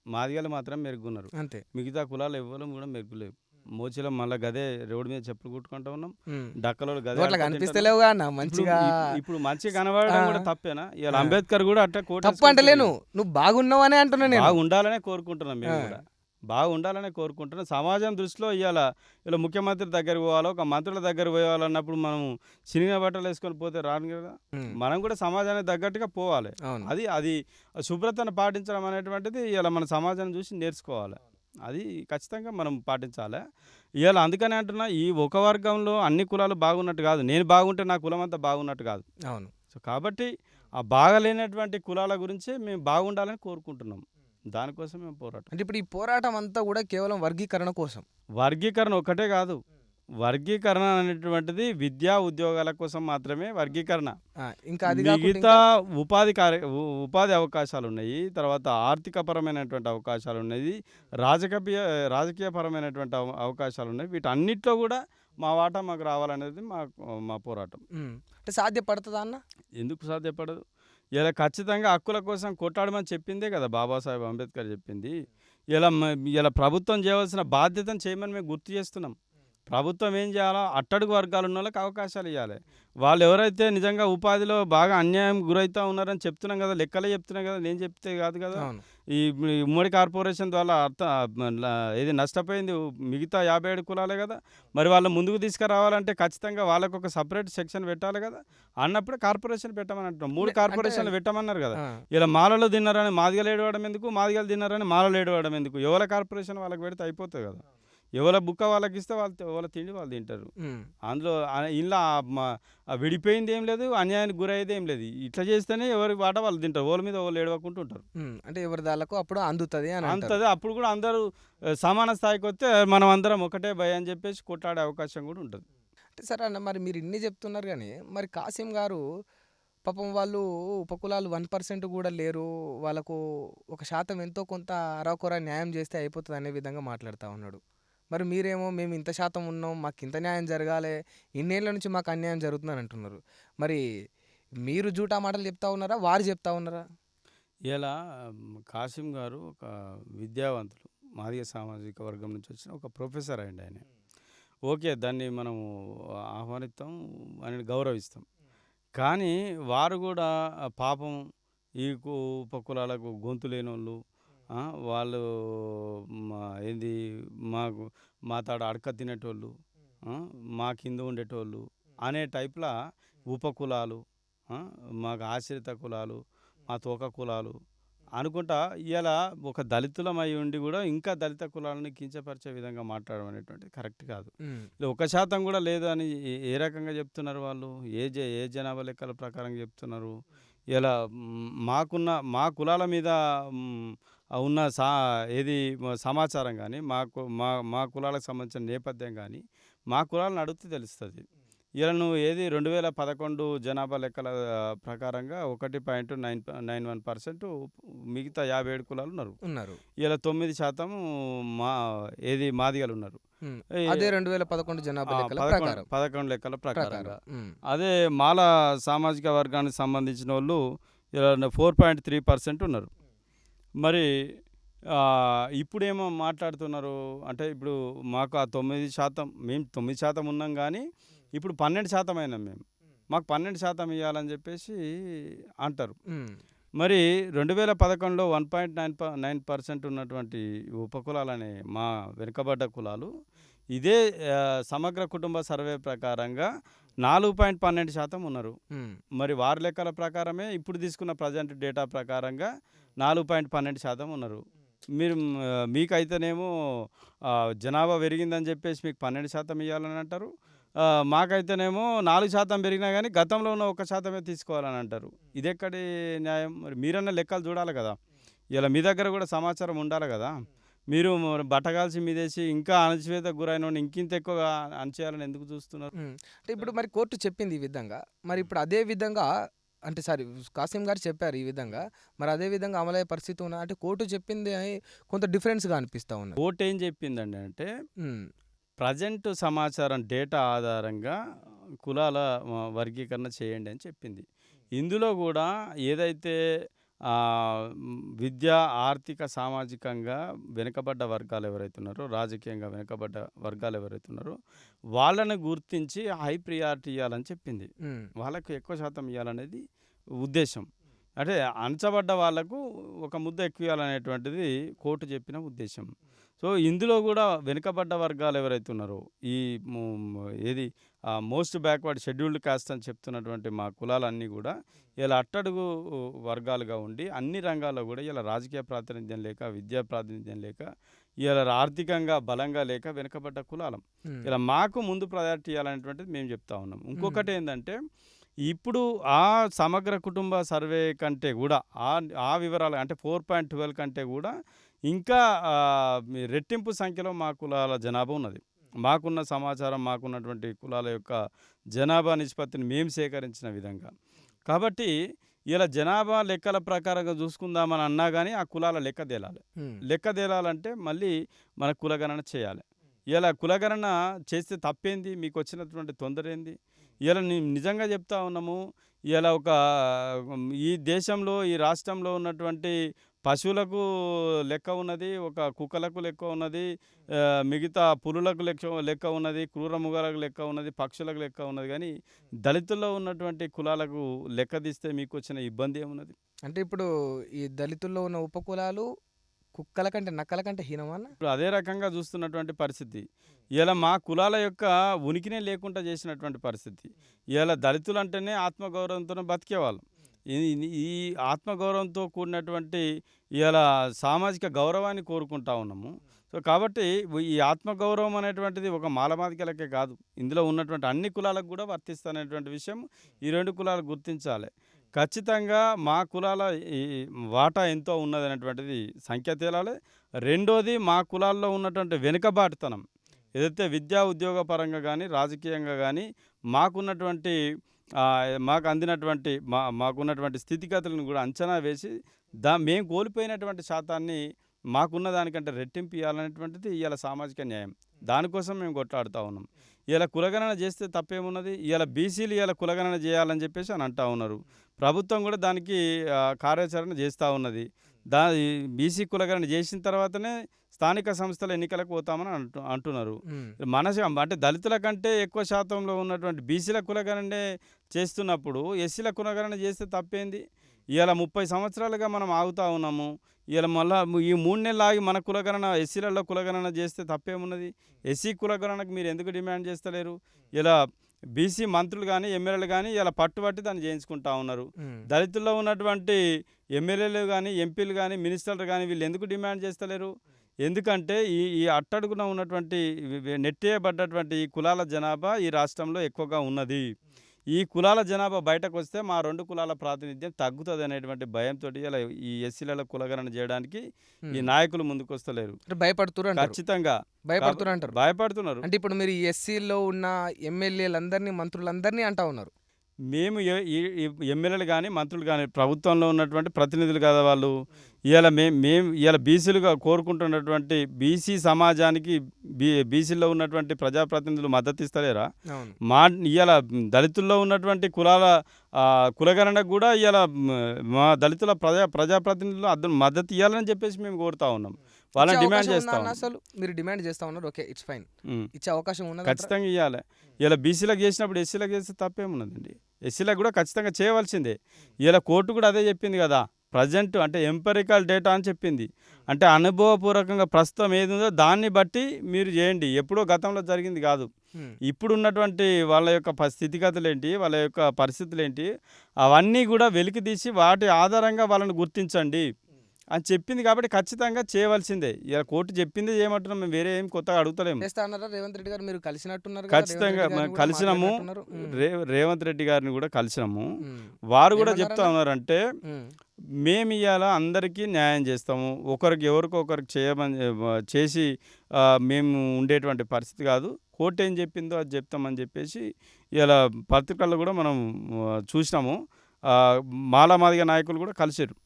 మాదిగలు మాత్రమే మెరుగున్నారు. అంతే. మిగతా కులాలు ఎవ్వరం కూడా మెరుగులేవు. మోచిలో మళ్ళీ గదే రోడ్డు మీద చెప్పులు కుట్టుకుంటూ ఉన్నాం. హ్మ్. డక్కలో గదే అట్లా ఆడుకుంటూ కనిపిస్తలేవుగా అన్న ఇప్పుడు మంచిగా. ఇప్పుడు మంచిగా కనబడడం కూడా తప్పేనా? ఇవాళ అంబేద్కర్ కూడా అట్లా కోట్ తప్పు అంటలేను, నువ్వు బాగున్నావనే అంటున్నా నేను. బాగుండాలనే కోరుకుంటున్నాం మేము కూడా. బాగుండాలనే కోరుకుంటున్నాం. సమాజం దృష్టిలో ఇలా ముఖ్యమంత్రి దగ్గరికి పోవాలో, ఒక మంత్రుల దగ్గర పోవాలన్నప్పుడు మనం చినిగిన బట్టలు వేసుకొని పోతే రాను కదా. మనం కూడా సమాజానికి తగ్గట్టుగా పోవాలి. అవును. అది శుభ్రతను పాటించడం అనేటువంటిది ఇలా మన సమాజాన్ని చూసి నేర్చుకోవాలి. అది ఖచ్చితంగా మనం పాటించాలి. ఇవాళ అందుకనే అంటున్నా, ఈ ఒక వర్గంలో అన్ని కులాలు బాగున్నట్టు కాదు. నేను బాగుంటే నా కులం అంతా బాగున్నట్టు కాదు. అవును. సో, కాబట్టి ఆ బాగలేనటువంటి కులాల గురించే మేము బాగుండాలని కోరుకుంటున్నాం. దానికోసం మేము పోరాటం. అంటే ఇప్పుడు ఈ పోరాటం అంతా కూడా కేవలం వర్గీకరణ కోసం. వర్గీకరణ ఒక్కటే కాదు. వర్గీకరణ అనేటువంటిది విద్యా ఉద్యోగాల కోసం మాత్రమే వర్గీకరణ. ఇంకా అది కాకుండా మిగతా ఉపాధి అవకాశాలు ఉన్నాయి. తర్వాత ఆర్థికపరమైనటువంటి అవకాశాలు ఉన్నాయి. రాజకీయపరమైనటువంటి అవకాశాలు ఉన్నాయి. వీటన్నిటిలో కూడా మా వాటా మాకు రావాలనేది మా పోరాటం. అంటే సాధ్యపడుతుందా అన్న? ఎందుకు సాధ్యపడదు? ఇలా ఖచ్చితంగా హక్కుల కోసం కొట్లాడమని చెప్పిందే కదా బాబాసాహెబ్ అంబేద్కర్ చెప్పింది. ఇలా ప్రభుత్వం చేయవలసిన బాధ్యతను చేయమని మేము గుర్తు చేస్తున్నాం. ప్రభుత్వం ఏం చేయాలో అట్టడుగు వర్గాలు ఉన్న వాళ్ళకి అవకాశాలు ఇవ్వాలి. వాళ్ళు ఎవరైతే నిజంగా ఉపాధిలో బాగా అన్యాయం గురవుతూ ఉన్నారని చెప్తున్నాం కదా, లెక్కలే చెప్తున్నాం కదా, నేను చెప్తే కాదు కదా. అవును. ఈ ఉమ్మడి కార్పొరేషన్ ద్వారా ఏది నష్టపోయింది మిగతా 57 కులాలే కదా. మరి వాళ్ళ ముందుకు తీసుకురావాలంటే ఖచ్చితంగా వాళ్ళకు ఒక సపరేట్ సెక్షన్ పెట్టాలి కదా. అన్నప్పుడు కార్పొరేషన్ పెట్టమని అంటున్నాం. 3 కార్పొరేషన్లు పెట్టమన్నారు కదా. ఇలా మాలలు తిన్నారని మాదిగలు ఏడవడం ఎందుకు, మాదిగలు తిన్నారని మాలలు ఏడవడం ఎందుకు? ఎవరి కార్పొరేషన్ వాళ్ళకి పెడితే అయిపోతుంది కదా. ఎవరి బుక్క వాళ్ళకి ఇస్తే వాళ్ళ తిండి వాళ్ళు తింటారు. అందులో ఇలా విడిపోయింది ఏం లేదు, అన్యాయానికి గురయ్యేది ఏం లేదు. ఇట్లా చేస్తేనే ఎవరి వాట వాళ్ళు తింటారు. వాళ్ళ మీద వాళ్ళు ఏడవకుంటూ ఉంటారు. అంటే ఎవరి దాళ్ళకు అప్పుడు అందుతుంది అని అంతది. అప్పుడు కూడా అందరూ సమాన స్థాయికి వస్తే మనం అందరం ఒకటే భయ అని చెప్పేసి కొట్లాడే అవకాశం కూడా ఉంటుంది. అంటే సరే అన్న, మరి మీరు ఇన్ని చెప్తున్నారు కానీ మరి కాసిం గారు పాపం వాళ్ళు ఉపకులాలు 1% కూడా లేరు, వాళ్ళకు 1% ఎంతో కొంత అరాకొర న్యాయం చేస్తే అయిపోతుంది అనే విధంగా మాట్లాడుతూ ఉన్నాడు. మరి మీరేమో మేము ఇంత శాతం ఉన్నాం, మాకు ఇంత న్యాయం జరగాలి, ఇన్నేళ్ళ నుంచి మాకు అన్యాయం జరుగుతుందని అంటున్నారు. మరి మీరు జూటా మాటలు చెప్తా ఉన్నారా, వారు చెప్తా ఉన్నారా? ఇలా కాసిం గారు ఒక విద్యావంతులు, మాదిగ సామాజిక వర్గం నుంచి వచ్చిన ఒక ప్రొఫెసర్ అయ్యండి ఆయన. ఓకే, దాన్ని మనం ఆహ్వానిస్తాం, అని గౌరవిస్తాం. కానీ వారు కూడా పాపం ఈ ఉపకులాలకు గొంతు లేనోళ్ళు, ఆ! వాళ్ళు మా ఏంది మాకు మాతాడ అడక తినేటోళ్ళు, ఆ! మా కింద ఉండేటోళ్ళు అనే టైప్‌లా ఉపకులాలు, ఆ! మాకు ఆశ్రిత కులాలు, మా తోక కులాలు అనుకుంటా ఇయాల ఒక దళితులమై ఉండి కూడా ఇంకా దళిత కులాలని కించపరిచే విధంగా మాట్లాడడం అనేటువంటిది కరెక్ట్ కాదు. హ్మ్. ఇది 1% కూడా లేదు అని ఏ రకంగా చెప్తున్నారు వాళ్ళు? ఏ జనాభా లెక్కల ప్రకారం చెప్తున్నారు? ఇలా మా కులాల మీద హ్మ్, ఉన్న ఏది సమాచారం గానీ, మా మా కులాలకు సంబంధించిన నేపథ్యం గానీ, మా కులాలను అడిగితే తెలుస్తది. ఇలా నువ్వు ఏది 2011 జనాభా లెక్కల ప్రకారంగా 1.91% మిగతా 57 కులాలు ఉన్నారు. ఉన్నారు. ఇలా 9% మా మాదిగలున్నారు. హ్మ్. ఈ అదే 2011 జనాభా లెక్కల 11 ప్రకారం. 11 లెక్కల ప్రకారం. ప్రకారంగా. హ్మ్. అదే మాల సామాజిక వర్గానికి సంబంధించినోళ్ళు ఇలా 4.3% ఉన్నారు. మరి ఇప్పుడేమో మాట్లాడుతున్నారు అంటే ఇప్పుడు మాకు ఆ 9% మేము 9% ఉన్నాం గానీ, ఇప్పుడు 12% అయినాం మేము. మాకు 12% ఇయ్యాలని జెప్పేసి అంటారు. హ్మ్. మరి 2011లో 1.9% ఉన్నటువంటి ఉపకులాలనే మా వెనుకబడ్డ కులాలు ఇదే సమగ్ర కుటుంబ సర్వే ప్రకారంగా 4.12% ఉన్నారు. హ్మ్. మరి వారి లెక్కల ప్రకారమే ఇప్పుడు తీసుకున్న ప్రజెంట్ డేటా ప్రకారంగా 4.12% ఉన్నారు. మీరు మీకైతేనేమో జనాభా పెరిగిందని చెప్పేసి మీకు 12% ఇయ్యాలని అంటారు. మాకైతేనేమో 4% పెరిగినా గానీ గతంలో ఉన్న 1% తీసుకోవాలని అంటారు. ఇదెక్కడి న్యాయం? మరి మీరన్నా లెక్కలు చూడాలి గదా! ఇలా మీ దగ్గర గూడా సమాచారం ఉండాలి గదా! మీరు బట్టగాల్చి మీదేసి ఇంకా అణచివేతకు గురైనోడిని ఇంకింత ఎక్కువగా అణచివేయాలని ఎందుకు చూస్తున్నారు? హ్మ్. అంటే ఇప్పుడు మరి కోర్టు చెప్పింది ఈ విధంగా. మరి ఇప్పుడు అదే విధంగా అంటే సారీ కాసిం గారు చెప్పారు ఈ విధంగా. మరి అదే విధంగా అమలయ్యే పరిస్థితి ఉన్నదా? అంటే కోర్టు చెప్పింది కొంత డిఫరెన్స్‌గా అనిపిస్తా ఉన్నది. కోర్ట్ ఏం చెప్పిందండి అంటే హ్మ్. ప్రజెంట్ సమాచారం డేటా ఆధారంగా కులాల వర్గీకరణ చేయండి అని చెప్పింది. ఇందులో గూడా ఏదైతే విద్యా, ఆర్థిక, సామాజికంగా వెనుకబడ్డ వర్గాలు ఎవరైతే ఉన్నారో, రాజకీయంగా వెనుకబడ్డ వర్గాలు ఎవరైతే ఉన్నారో, వాళ్ళని గుర్తించి హై ప్రియారిటీ ఇయ్యాలని చెప్పింది. హ్మ్. వాళ్ళకు ఎక్కువ శాతం ఇయ్యాలనేది ఉద్దేశం. అంటే అణచబడ్డ వాళ్ళకు ఒక ముద్ద ఎక్కువ ఇయ్యాలనేటువంటిది కోర్టు చెప్పిన ఉద్దేశం. సో, ఇందులో గూడా వెనుకబడ్డ వర్గాలు ఎవరైతే ఉన్నారో, ఈ ము ఏది మోస్ట్ బ్యాక్వర్డ్ షెడ్యూల్డ్ కాస్ట్ అని చెప్తున్నటువంటి మా కులాలన్నీ గూడా ఇలా అట్టడుగు వర్గాలుగా ఉండి అన్ని రంగాల్లో గూడా ఇలా రాజకీయ ప్రాతినిధ్యం లేక, విద్యా ప్రాతినిధ్యం లేక, ఇలా ఆర్థికంగా బలంగా లేక వెనుకబడ్డ కులాలం. హ్మ్. ఇలా మాకు ముందు ప్రయారిటీ ఇయ్యాలనేటువంటిది మేము చెప్తా ఉన్నాం. ఇంకొకటేందంటే ఇప్పుడు ఆ సమగ్ర కుటుంబ సర్వే కంటే గూడా ఆ వివరాలు అంటే 4.12 కంటే గూడా ఇంకా రెట్టింపు సంఖ్యలో మా కులాల జనాభా ఉన్నది. మాకున్న సమాచారం, మాకున్నటువంటి కులాల యొక్క జనాభా నిష్పత్తిని మేము సేకరించిన విధంగా. కాబట్టి ఇలా జనాభా లెక్కల ప్రకారంగా చూసుకుందామని అన్నా గానీ ఆ కులాల లెక్క తేలాలి. హ్మ్. లెక్క తేలాలంటే మళ్ళీ మన కులగణన చేయాలి. ఇలా కులగణన చేస్తే తప్పేంది? మీకొచ్చినటువంటి తొందరేంది? ఇలా నిజంగా చెప్తా ఉన్నాము. ఇలా ఈ దేశంలో, ఈ రాష్ట్రంలో ఉన్నటువంటి పశువులకు లెక్క ఉన్నది. ఒక కుక్కలకు లెక్క ఉన్నది. మిగతా పులులకు లెక్క ఉన్నది. క్రూర మృగాలకు లెక్క ఉన్నది. పక్షులకు లెక్క ఉన్నది. గానీ దళితుల్లో ఉన్నటువంటి కులాలకు లెక్క తీస్తే మీకొచ్చిన ఇబ్బంది ఏమున్నది? అంటే ఇప్పుడు ఈ దళితుల్లో ఉన్న ఉపకులాలు కుక్కల కంటే, నక్కల కంటే హీనమా? ఇప్పుడు అదే రకంగా చూస్తున్నటువంటి పరిస్థితి. ఇలా మా కులాల యొక్క ఉనికినే లేకుండా చేసినటువంటి పరిస్థితి. ఇయాల దళితులంటేనే ఆత్మగౌరవంతోనే బతికేవాళ్ళం. ఈ ఈ ఆత్మగౌరవంతో కూడినటువంటి ఇయాల సామాజిక గౌరవాన్ని కోరుకుంటా ఉన్నాము. సో, కాబట్టి ఈ ఆత్మగౌరవం అనేటువంటిది ఒక మాలమాదికలకే కాదు. ఇందులో ఉన్నటువంటి అన్ని కులాలకు కూడా వర్తిస్తనేటువంటి విషయం ఈ 2 కులాలు గుర్తించాలి. ఖచ్చితంగా మా కులాల ఈ వాటా ఎంతో ఉన్నదనేటువంటిది సంఖ్య తేలాలి. రెండోది మా కులాల్లో ఉన్నటువంటి వెనుకబాటుతనం ఏదైతే విద్యా, ఉద్యోగ పరంగా గానీ, రాజకీయంగా గానీ మాకున్నటువంటి మాకు అందినటువంటి మాకున్నటువంటి స్థితిగతులను గూడా అంచనా వేసి మేము కోల్పోయినటువంటి శాతాన్ని మాకున్న దానికంటే రెట్టింపు ఇయ్యాలనేటువంటిది ఇయాల సామాజిక న్యాయం. దానికోసం మేము కొట్లాడుతా ఉన్నాం. ఇయాల కులగణన చేస్తే తప్పేమున్నది? ఇయాల బీసీలు ఇయాల కులగణన చేయాలని చెప్పేసి అని అంటా ఉన్నారు. ప్రభుత్వం కూడా దానికి కార్యాచరణ చేస్తూ ఉన్నది. ఈ బీసీ కులగణన చేసిన తర్వాతనే స్థానిక సంస్థల ఎన్నికలకు పోతామని అంటున్నారు. ఉమ్, అంటే దళితుల కంటే ఎక్కువ శాతంలో ఉన్నటువంటి బీసీల కులగణనే చేస్తున్నప్పుడు ఎస్సీల కులగణన చేస్తే తప్పేంది? ఇవాళ 30 సంవత్సరాలుగా మనం ఆగుతా ఉన్నాము. ఇవాళ మళ్ళా ఈ 3 నెలలు ఆగి మన కులగణన ఎస్సీలలో కులగణన చేస్తే తప్పేమున్నది? ఎస్సీ కులగణనకు మీరు ఎందుకు డిమాండ్ చేస్తలేరు? ఇలా బీసీ మంత్రులు కానీ ఎమ్మెల్యేలు కానీ ఇలా పట్టుబట్టి దాన్ని చేయించుకుంటా ఉన్నారు. ఉమ్. దళితుల్లో ఉన్నటువంటి ఎమ్మెల్యేలు కానీ ఎంపీలు కానీ మినిస్టర్లు కానీ వీళ్ళు ఎందుకు డిమాండ్ చేస్తలేరు? ఎందుకంటే ఈ అట్టడుగున ఉన్నటువంటి నెట్టేయబడ్డటువంటి ఈ కులాల జనాభా ఈ రాష్ట్రంలో ఎక్కువగా ఉన్నది. ఈ కులాల జనాభా బయటకు వస్తే మా 2 కులాల ప్రాతినిధ్యం తగ్గుతుంది అనేటువంటి భయంతో ఇలా ఈ ఎస్సీల కులగణన చేయడానికి ఈ నాయకులు ముందుకు వస్తలేరు. భయపడుతున్నారు, ఖచ్చితంగా భయపడుతున్నారు. భయపడుతున్నారు. అంటే ఇప్పుడు మీరు ఎస్సీలో ఉన్న ఎమ్మెల్యేలందరినీ మంత్రులందరినీ అంటా ఉన్నారు. మేము ఈ ఎమ్మెల్యేలు కానీ మంత్రులు కానీ ప్రభుత్వంలో ఉన్నటువంటి ప్రతినిధులు కదా వాళ్ళు. ఇవాళ మేము ఇవాళ బీసీలుగా కోరుకుంటున్నటువంటి బీసీ సమాజానికి బీసీలో ఉన్నటువంటి ప్రజాప్రతినిధులు మద్దతు ఇస్తలేరా? అవును. ఇవాళ దళితుల్లో ఉన్నటువంటి కులాల కులగణనకు కూడా ఇవాళ మా దళితుల ప్రజాప్రతినిధులు మద్దతు ఇవ్వాలని చెప్పేసి మేము కోరుతా ఉన్నాం. వాళ్ళని ఇచ్చే డిమాండ్ అవకాశం చేస్తా ఉందా అన్న? ఉన్నాం. అసలు మీరు డిమాండ్ చేస్తా ఉన్నారు, ఓకే, ఇట్స్ ఫైన్. ఇచ్చే అవకాశం ఉన్నది ఖచ్చితంగా ఇవ్వాలి. ఇలా బీసీలకు చేసినప్పుడు ఎస్సీలకు చేస్తే తప్పేమున్నదండి? ఎస్సీలకు కూడా ఖచ్చితంగా చేయవలసిందే. ఇలా కోర్టు కూడా అదే చెప్పింది కదా. ప్రజెంట్ అంటే ఎంపెరికల్ డేటా అని చెప్పింది. అంటే అనుభవపూర్వకంగా ప్రస్తుతం ఏది ఉందో దాన్ని బట్టి మీరు చేయండి. ఎప్పుడో గతంలో జరిగింది కాదు. ఇప్పుడు ఉన్నటువంటి వాళ్ళ యొక్క స్థితిగతులు ఏంటి, వాళ్ళ యొక్క పరిస్థితులు ఏంటి, అవన్నీ కూడా వెలికి తీసి వాటి ఆధారంగా వాళ్ళని గుర్తించండి అని చెప్పింది. కాబట్టి ఖచ్చితంగా చేయవలసిందే. ఇలా కోర్టు చెప్పింది చేయమంటున్నాం, మేము వేరే ఏం కొత్తగా అడుగుతలేము. చేస్తా అన్నారా రేవంత్ రెడ్డి గారు? మీరు కలిసినట్టున్నారు కదా, ఖచ్చితంగా రేవంత్ రెడ్డి గారిని కూడా కలిసినాము. మాట్లాడినట్టున్నారు. రేవంత్ రెడ్డి గారిని కూడా కలిసినాము. వారు కూడా ఏమన్నారన్న? చెప్తా ఉన్నారంటే మేము ఇవాళ అందరికీ న్యాయం చేస్తాము, ఎవరికొకరికి చేసి మేము ఉండేటువంటి పరిస్థితి కాదు. కోర్టు ఏం చెప్పిందో అది చెప్తామని చెప్పేసి ఇలా పత్రికల్లో కూడా మనం చూసినాము. మాలామాదిగ నాయకులు కూడా కలిసారు.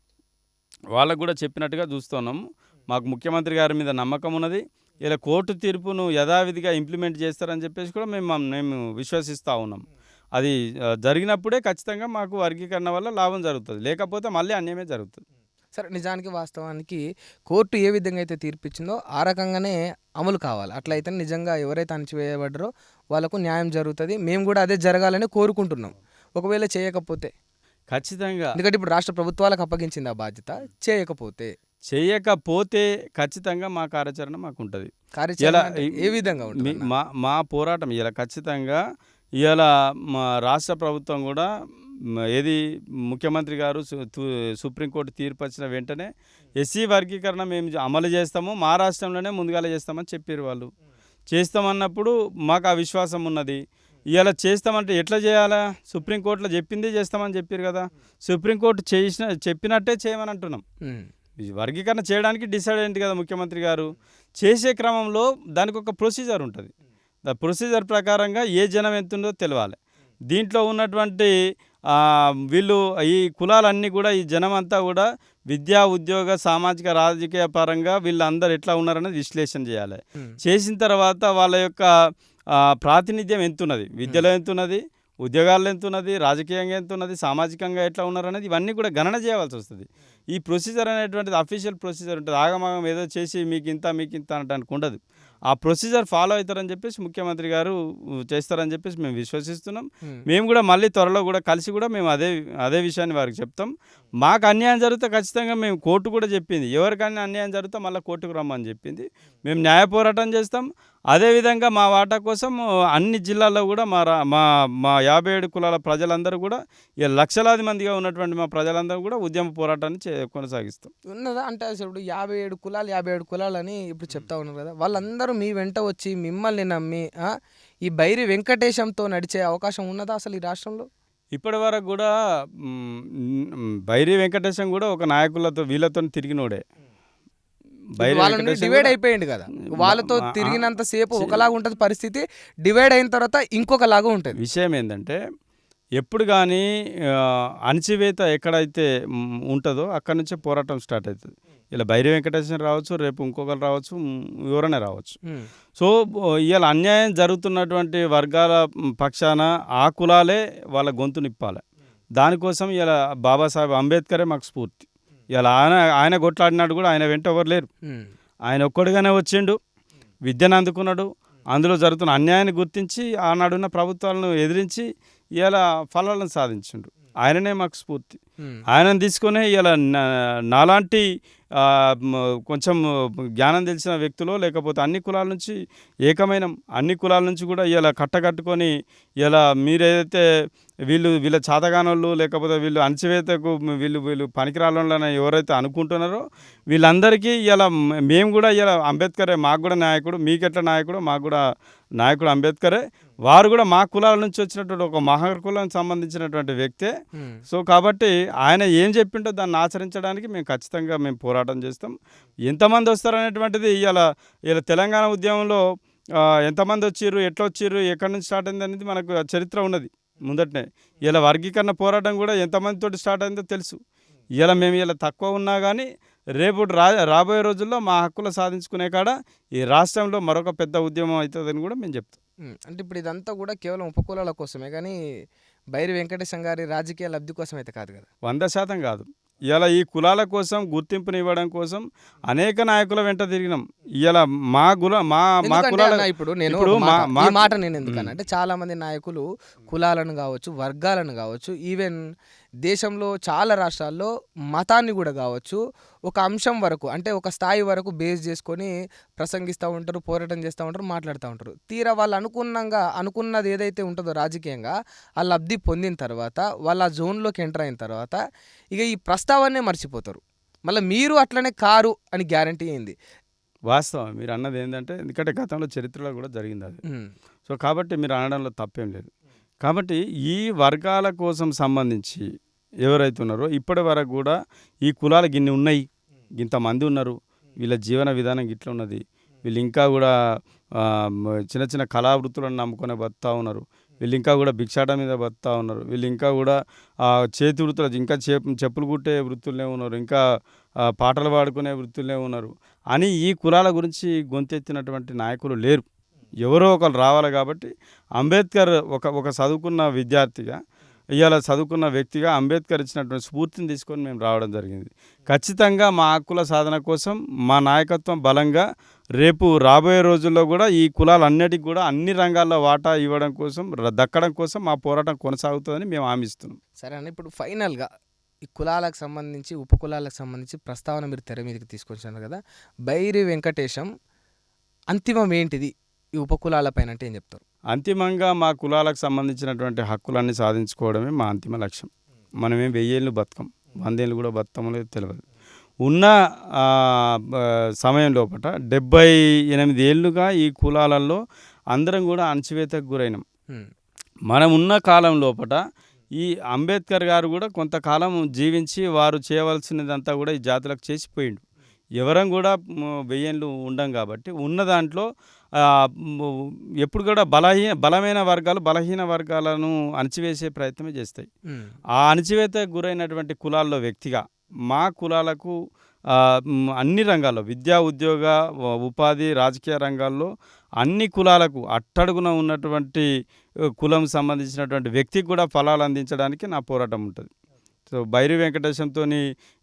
వాళ్ళకు కూడా చెప్పినట్టుగా చూస్తున్నాము. మాకు ముఖ్యమంత్రి గారి మీద నమ్మకం ఉన్నది. ఇలా కోర్టు తీర్పును యథావిధిగా ఇంప్లిమెంట్ చేస్తారని చెప్పేసి కూడా మేము విశ్వసిస్తూ ఉన్నాం. అది జరిగినప్పుడే ఖచ్చితంగా మాకు వర్గీకరణ వల్ల లాభం జరుగుతుంది, లేకపోతే మళ్ళీ అన్యాయమే జరుగుతుంది. సరే, నిజానికి వాస్తవానికి కోర్టు ఏ విధంగా అయితే తీర్పిచ్చిందో ఆ రకంగానే అమలు కావాలి. అట్లయితే నిజంగా ఎవరైతే అణచివేయబడ్డారో వాళ్ళకు న్యాయం జరుగుతుంది. మేము కూడా అదే జరగాలని కోరుకుంటున్నాం. ఒకవేళ చేయకపోతే ఖచ్చితంగా, ఎందుకంటే ఇప్పుడు రాష్ట్ర ప్రభుత్వాలకు అప్పగించింది ఆ బాధ్యత. చేయకపోతే ఖచ్చితంగా మా కార్యాచరణ మాకు ఉంటుంది. కార్యాచరణ అంటే ఏ విధంగా ఉంటుంది? మా పోరాటం ఇలా ఖచ్చితంగా ఇలా మా రాష్ట్ర ప్రభుత్వం కూడా ఏది ముఖ్యమంత్రి గారు సుప్రీంకోర్టు తీర్పు వచ్చిన వెంటనే ఎస్సీ వర్గీకరణ మేము అమలు చేస్తాము, మా రాష్ట్రంలోనే ముందుగాల చేస్తామని చెప్పారు వాళ్ళు. చేస్తామన్నప్పుడు మాకు ఆ విశ్వాసం ఉన్నది. ఇలా చేస్తామంటే ఎట్లా చేయాలా? సుప్రీంకోర్టులో చెప్పింది చేస్తామని చెప్పారు కదా. సుప్రీంకోర్టు చెప్పినట్టే చేయమని అంటున్నాం. వర్గీకరణ చేయడానికి డిసైడ్ అయింది కదా ముఖ్యమంత్రి గారు. చేసే క్రమంలో దానికి ఒక ప్రొసీజర్ ఉంటుంది. ప్రొసీజర్ ప్రకారంగా ఏ జనం ఎంత ఉందో తెలియాలి. దీంట్లో ఉన్నటువంటి వీళ్ళు ఈ కులాలన్నీ కూడా ఈ జనం అంతా కూడా విద్యా ఉద్యోగ సామాజిక రాజకీయ పరంగా వీళ్ళందరూ ఎట్లా ఉన్నారనేది విశ్లేషణ చేయాలి. చేసిన తర్వాత వాళ్ళ యొక్క ప్రాతినిధ్యం ఎంత ఉన్నది, విద్యలో ఎంత ఉన్నది, ఉద్యోగాల్లో ఎంత ఉన్నది, రాజకీయంగా ఎంత ఉన్నది, సామాజికంగా ఎట్లా ఉన్నారనేది ఇవన్నీ కూడా గణన చేయవలసి వస్తుంది. ఈ ప్రొసీజర్ అనేటువంటిది అఫీషియల్ ప్రొసీజర్ ఉంటుంది. ఆగమాగం ఏదో చేసి మీకు ఇంత అనడానికి ఉండదు. ఆ ప్రొసీజర్ ఫాలో అవుతారని చెప్పేసి ముఖ్యమంత్రి గారు చేస్తారని చెప్పేసి మేము విశ్వసిస్తున్నాం. మేము కూడా మళ్ళీ త్వరలో కూడా కలిసి కూడా మేము అదే విషయాన్ని వారికి చెప్తాం. మాకు అన్యాయం జరిగితే ఖచ్చితంగా మేము కోర్టు కూడా చెప్పింది, ఎవరికైనా అన్యాయం జరిగితే మళ్ళీ కోర్టుకు రమ్మని చెప్పింది. మేము న్యాయ పోరాటం చేస్తాం. అదేవిధంగా మా వాటా కోసం అన్ని జిల్లాల్లో కూడా మా 57 కులాల ప్రజలందరూ కూడా లక్షలాది మందిగా ఉన్నటువంటి మా ప్రజలందరూ కూడా ఉద్యమ పోరాటాన్ని కొనసాగిస్తాం. ఉన్నదా అంటే అసలు ఇప్పుడు 57 కులాలు అని ఇప్పుడు చెప్తా ఉన్నారు కదా, వాళ్ళందరూ మీ వెంట వచ్చి మిమ్మల్ని నమ్మి ఈ బైరి వెంకటేశంతో నడిచే అవకాశం ఉన్నదా అసలు ఈ రాష్ట్రంలో? ఇప్పటి వరకు కూడా బైరి వెంకటేశం కూడా ఒక నాయకులతో వీళ్ళతో తిరిగినోడే. డివైడ్ అయిపోయింది కదా, వాళ్ళతో తిరిగినంత సేపు ఒకలాగా ఉంటుంది పరిస్థితి, డివైడ్ అయిన తర్వాత ఇంకొకలాగా ఉంటుంది. విషయం ఏంటంటే ఎప్పుడు కానీ అణచివేత ఎక్కడైతే ఉంటుందో అక్కడి నుంచే పోరాటం స్టార్ట్ అవుతుంది. ఇలా బైరి వెంకటేశ్వర రావచ్చు, రేపు ఇంకొకరు రావచ్చు, ఎవరైనా రావచ్చు. సో ఇవాళ అన్యాయం జరుగుతున్నటువంటి వర్గాల పక్షాన ఆ కులాలే వాళ్ళ గొంతు నిప్పాలి. దానికోసం ఇలా బాబాసాహెబ్ అంబేద్కరే మాకు స్ఫూర్తి. ఇలా ఆయన కొట్లాడినాడు కూడా ఆయన వెంట ఎవరు లేరు. ఆయన ఒక్కడిగానే వచ్చిండు, విద్యను అందుకున్నాడు, అందులో జరుగుతున్న అన్యాయాన్ని గుర్తించి ఆనాడున్న ప్రభుత్వాలను ఎదిరించి ఇలా ఫలాలను సాధించిండు. ఆయననే మాకు స్ఫూర్తి. ఆయనను తీసుకునే ఇలా నాలాంటి కొంచెం జ్ఞానం తెలిసిన వ్యక్తులు, లేకపోతే అన్ని కులాల నుంచి ఏకమైన అన్ని కులాల నుంచి కూడా ఇలా కట్టకట్టుకొని ఇలా మీరేదైతే వీళ్ళ చాతగానోళ్ళు, లేకపోతే వీళ్ళు అణచివేతకు వీళ్ళు పనికిరాలని ఎవరైతే అనుకుంటున్నారో వీళ్ళందరికీ ఇలా మేము కూడా ఇలా అంబేద్కరే మాకు కూడా నాయకుడు, మీకెట్లా నాయకుడు మాకు కూడా నాయకుడు అంబేద్కరే. వారు కూడా మా కులాల నుంచి వచ్చినటువంటి ఒక మహాకులానికి సంబంధించినటువంటి వ్యక్తే. సో కాబట్టి ఆయన ఏం చెప్పిండో దాన్ని ఆచరించడానికి మేము ఖచ్చితంగా మేము పోరాటం చేస్తాం. ఎంతమంది వస్తారనేటువంటిది ఇలా తెలంగాణ ఉద్యమంలో ఎంతమంది వచ్చిర్రు, ఎట్లా వచ్చిర్రు, ఎక్కడి నుంచి స్టార్ట్ అయింది అనేది మనకు చరిత్ర ఉన్నది ముందటనే. ఇలా వర్గీకరణ పోరాటం కూడా ఎంతమందితోటి స్టార్ట్ అయిందో తెలుసు. ఇలా మేము ఇలా తక్కువ ఉన్నా కానీ రేపు రాబోయే రోజుల్లో మా హక్కులు సాధించుకునే కాడ ఈ రాష్ట్రంలో మరొక పెద్ద ఉద్యమం అవుతుందని కూడా మేము చెప్తాం. అంటే ఇప్పుడు ఇదంతా కూడా కేవలం ఉపకులాల కోసమే కానీ బైరి వెంకటేశం గారి రాజకీయ లబ్ధి కోసం అయితే కాదు కదా. 100% కాదు. ఇలా ఈ కులాల కోసం గుర్తింపునివ్వడం కోసం అనేక నాయకుల వెంట తిరిగినాం. ఇలా మా కులాల ఇప్పుడు నేను ఈ మాట నేను ఎందుకనంటే చాలా మంది నాయకులు కులాలను కావచ్చు, వర్గాలను కావచ్చు, ఈవెన్ దేశంలో చాలా రాష్ట్రాల్లో మతాన్ని కూడా కావచ్చు ఒక అంశం వరకు, అంటే ఒక స్థాయి వరకు బేస్ చేసుకొని ప్రసంగిస్తూ ఉంటారు, పోరాటం చేస్తూ ఉంటారు, మాట్లాడుతూ ఉంటారు. తీరా వాళ్ళు అనుకున్నది ఏదైతే ఉంటుందో రాజకీయంగా ఆ లబ్ధి పొందిన తర్వాత వాళ్ళ జోన్లోకి ఎంటర్ అయిన తర్వాత ఇక ఈ ప్రస్తావనే మర్చిపోతారు. మళ్ళీ మీరు అట్లనే కారు అని గ్యారంటీ అయింది. వాస్తవం మీరు అన్నది ఏంటంటే, ఎందుకంటే గతంలో చరిత్రలో కూడా జరిగింది అది. సో కాబట్టి మీరు అనడంలో తప్పేం లేదు. కాబట్టి ఈ వర్గాల కోసం సంబంధించి ఎవరైతే ఉన్నారో ఇప్పటి వరకు కూడా ఈ కులాలు గిన్ని ఉన్నాయి, ఇంతమంది ఉన్నారు, వీళ్ళ జీవన విధానం ఇట్లా ఉన్నది, వీళ్ళు ఇంకా కూడా చిన్న చిన్న కళావృత్తులను నమ్ముకొని బతుకుతూ ఉన్నారు, వీళ్ళు ఇంకా కూడా భిక్షాట మీద బతుకుతూ ఉన్నారు, వీళ్ళు ఇంకా కూడా చేతి వృత్తులు ఇంకా చెప్పులు కుట్టే వృత్తులనే ఉన్నారు, ఇంకా పాటలు పాడుకునే వృత్తులనే ఉన్నారు అని ఈ కులాల గురించి గొంతెత్తినటువంటి నాయకులు లేరు. ఎవరో ఒకరు రావాలి. కాబట్టి అంబేద్కర్ ఒక చదువుకున్న విద్యార్థిగా, ఇవాళ చదువుకున్న వ్యక్తిగా అంబేద్కర్ ఇచ్చినటువంటి స్ఫూర్తిని తీసుకొని మేము రావడం జరిగింది. ఖచ్చితంగా మా హక్కుల సాధన కోసం మా నాయకత్వం బలంగా రేపు రాబోయే రోజుల్లో కూడా ఈ కులాలన్నిటికీ కూడా అన్ని రంగాల్లో వాటా ఇవ్వడం కోసం, దక్కడం కోసం మా పోరాటం కొనసాగుతుందని మేము హామీస్తున్నాం. సరే అన్న, ఇప్పుడు ఫైనల్గా ఈ కులాలకు సంబంధించి, ఉపకులాలకు సంబంధించి ప్రస్తావన మీరు తెర మీదకి తీసుకొచ్చారు కదా, బైరి వెంకటేశం అంతిమం ఏంటిది ఈ ఉపకులాల పైన అంటే ఏం చెప్తారు? అంతిమంగా మా కులాలకు సంబంధించినటువంటి హక్కులన్నీ సాధించుకోవడమే మా అంతిమ లక్ష్యం. మనమేం 1000 ఏళ్ళు బతకం, 100 ఏళ్ళు కూడా బతకమో లేదో తెలియదు. ఉన్న సమయం లోపల 78 ఏళ్ళుగా ఈ కులాలలో అందరం కూడా అణచివేతకు గురైనాం. మనం ఉన్న కాలం లోపల ఈ అంబేద్కర్ గారు కూడా కొంతకాలం జీవించి వారు చేయవలసినదంతా కూడా ఈ జాతులకు చేసిపోయిండు. ఎవరం కూడా 1000 ఏళ్ళు ఉండం కాబట్టి ఉన్న దాంట్లో ఎప్పుడు కూడా బలమైన వర్గాలు బలహీన వర్గాలను అణచివేసే ప్రయత్నమే చేస్తాయి. ఆ అణచివేతకు గురైనటువంటి కులాల్లో వ్యక్తిగా మా కులాలకు అన్ని రంగాల్లో, విద్యా, ఉద్యోగ, ఉపాధి, రాజకీయ రంగాల్లో అన్ని కులాలకు అట్టడుగున ఉన్నటువంటి కులం సంబంధించినటువంటి వ్యక్తికి కూడా ఫలాలు అందించడానికి నా పోరాటం ఉంటుంది. సో బైరి వెంకటేశంతో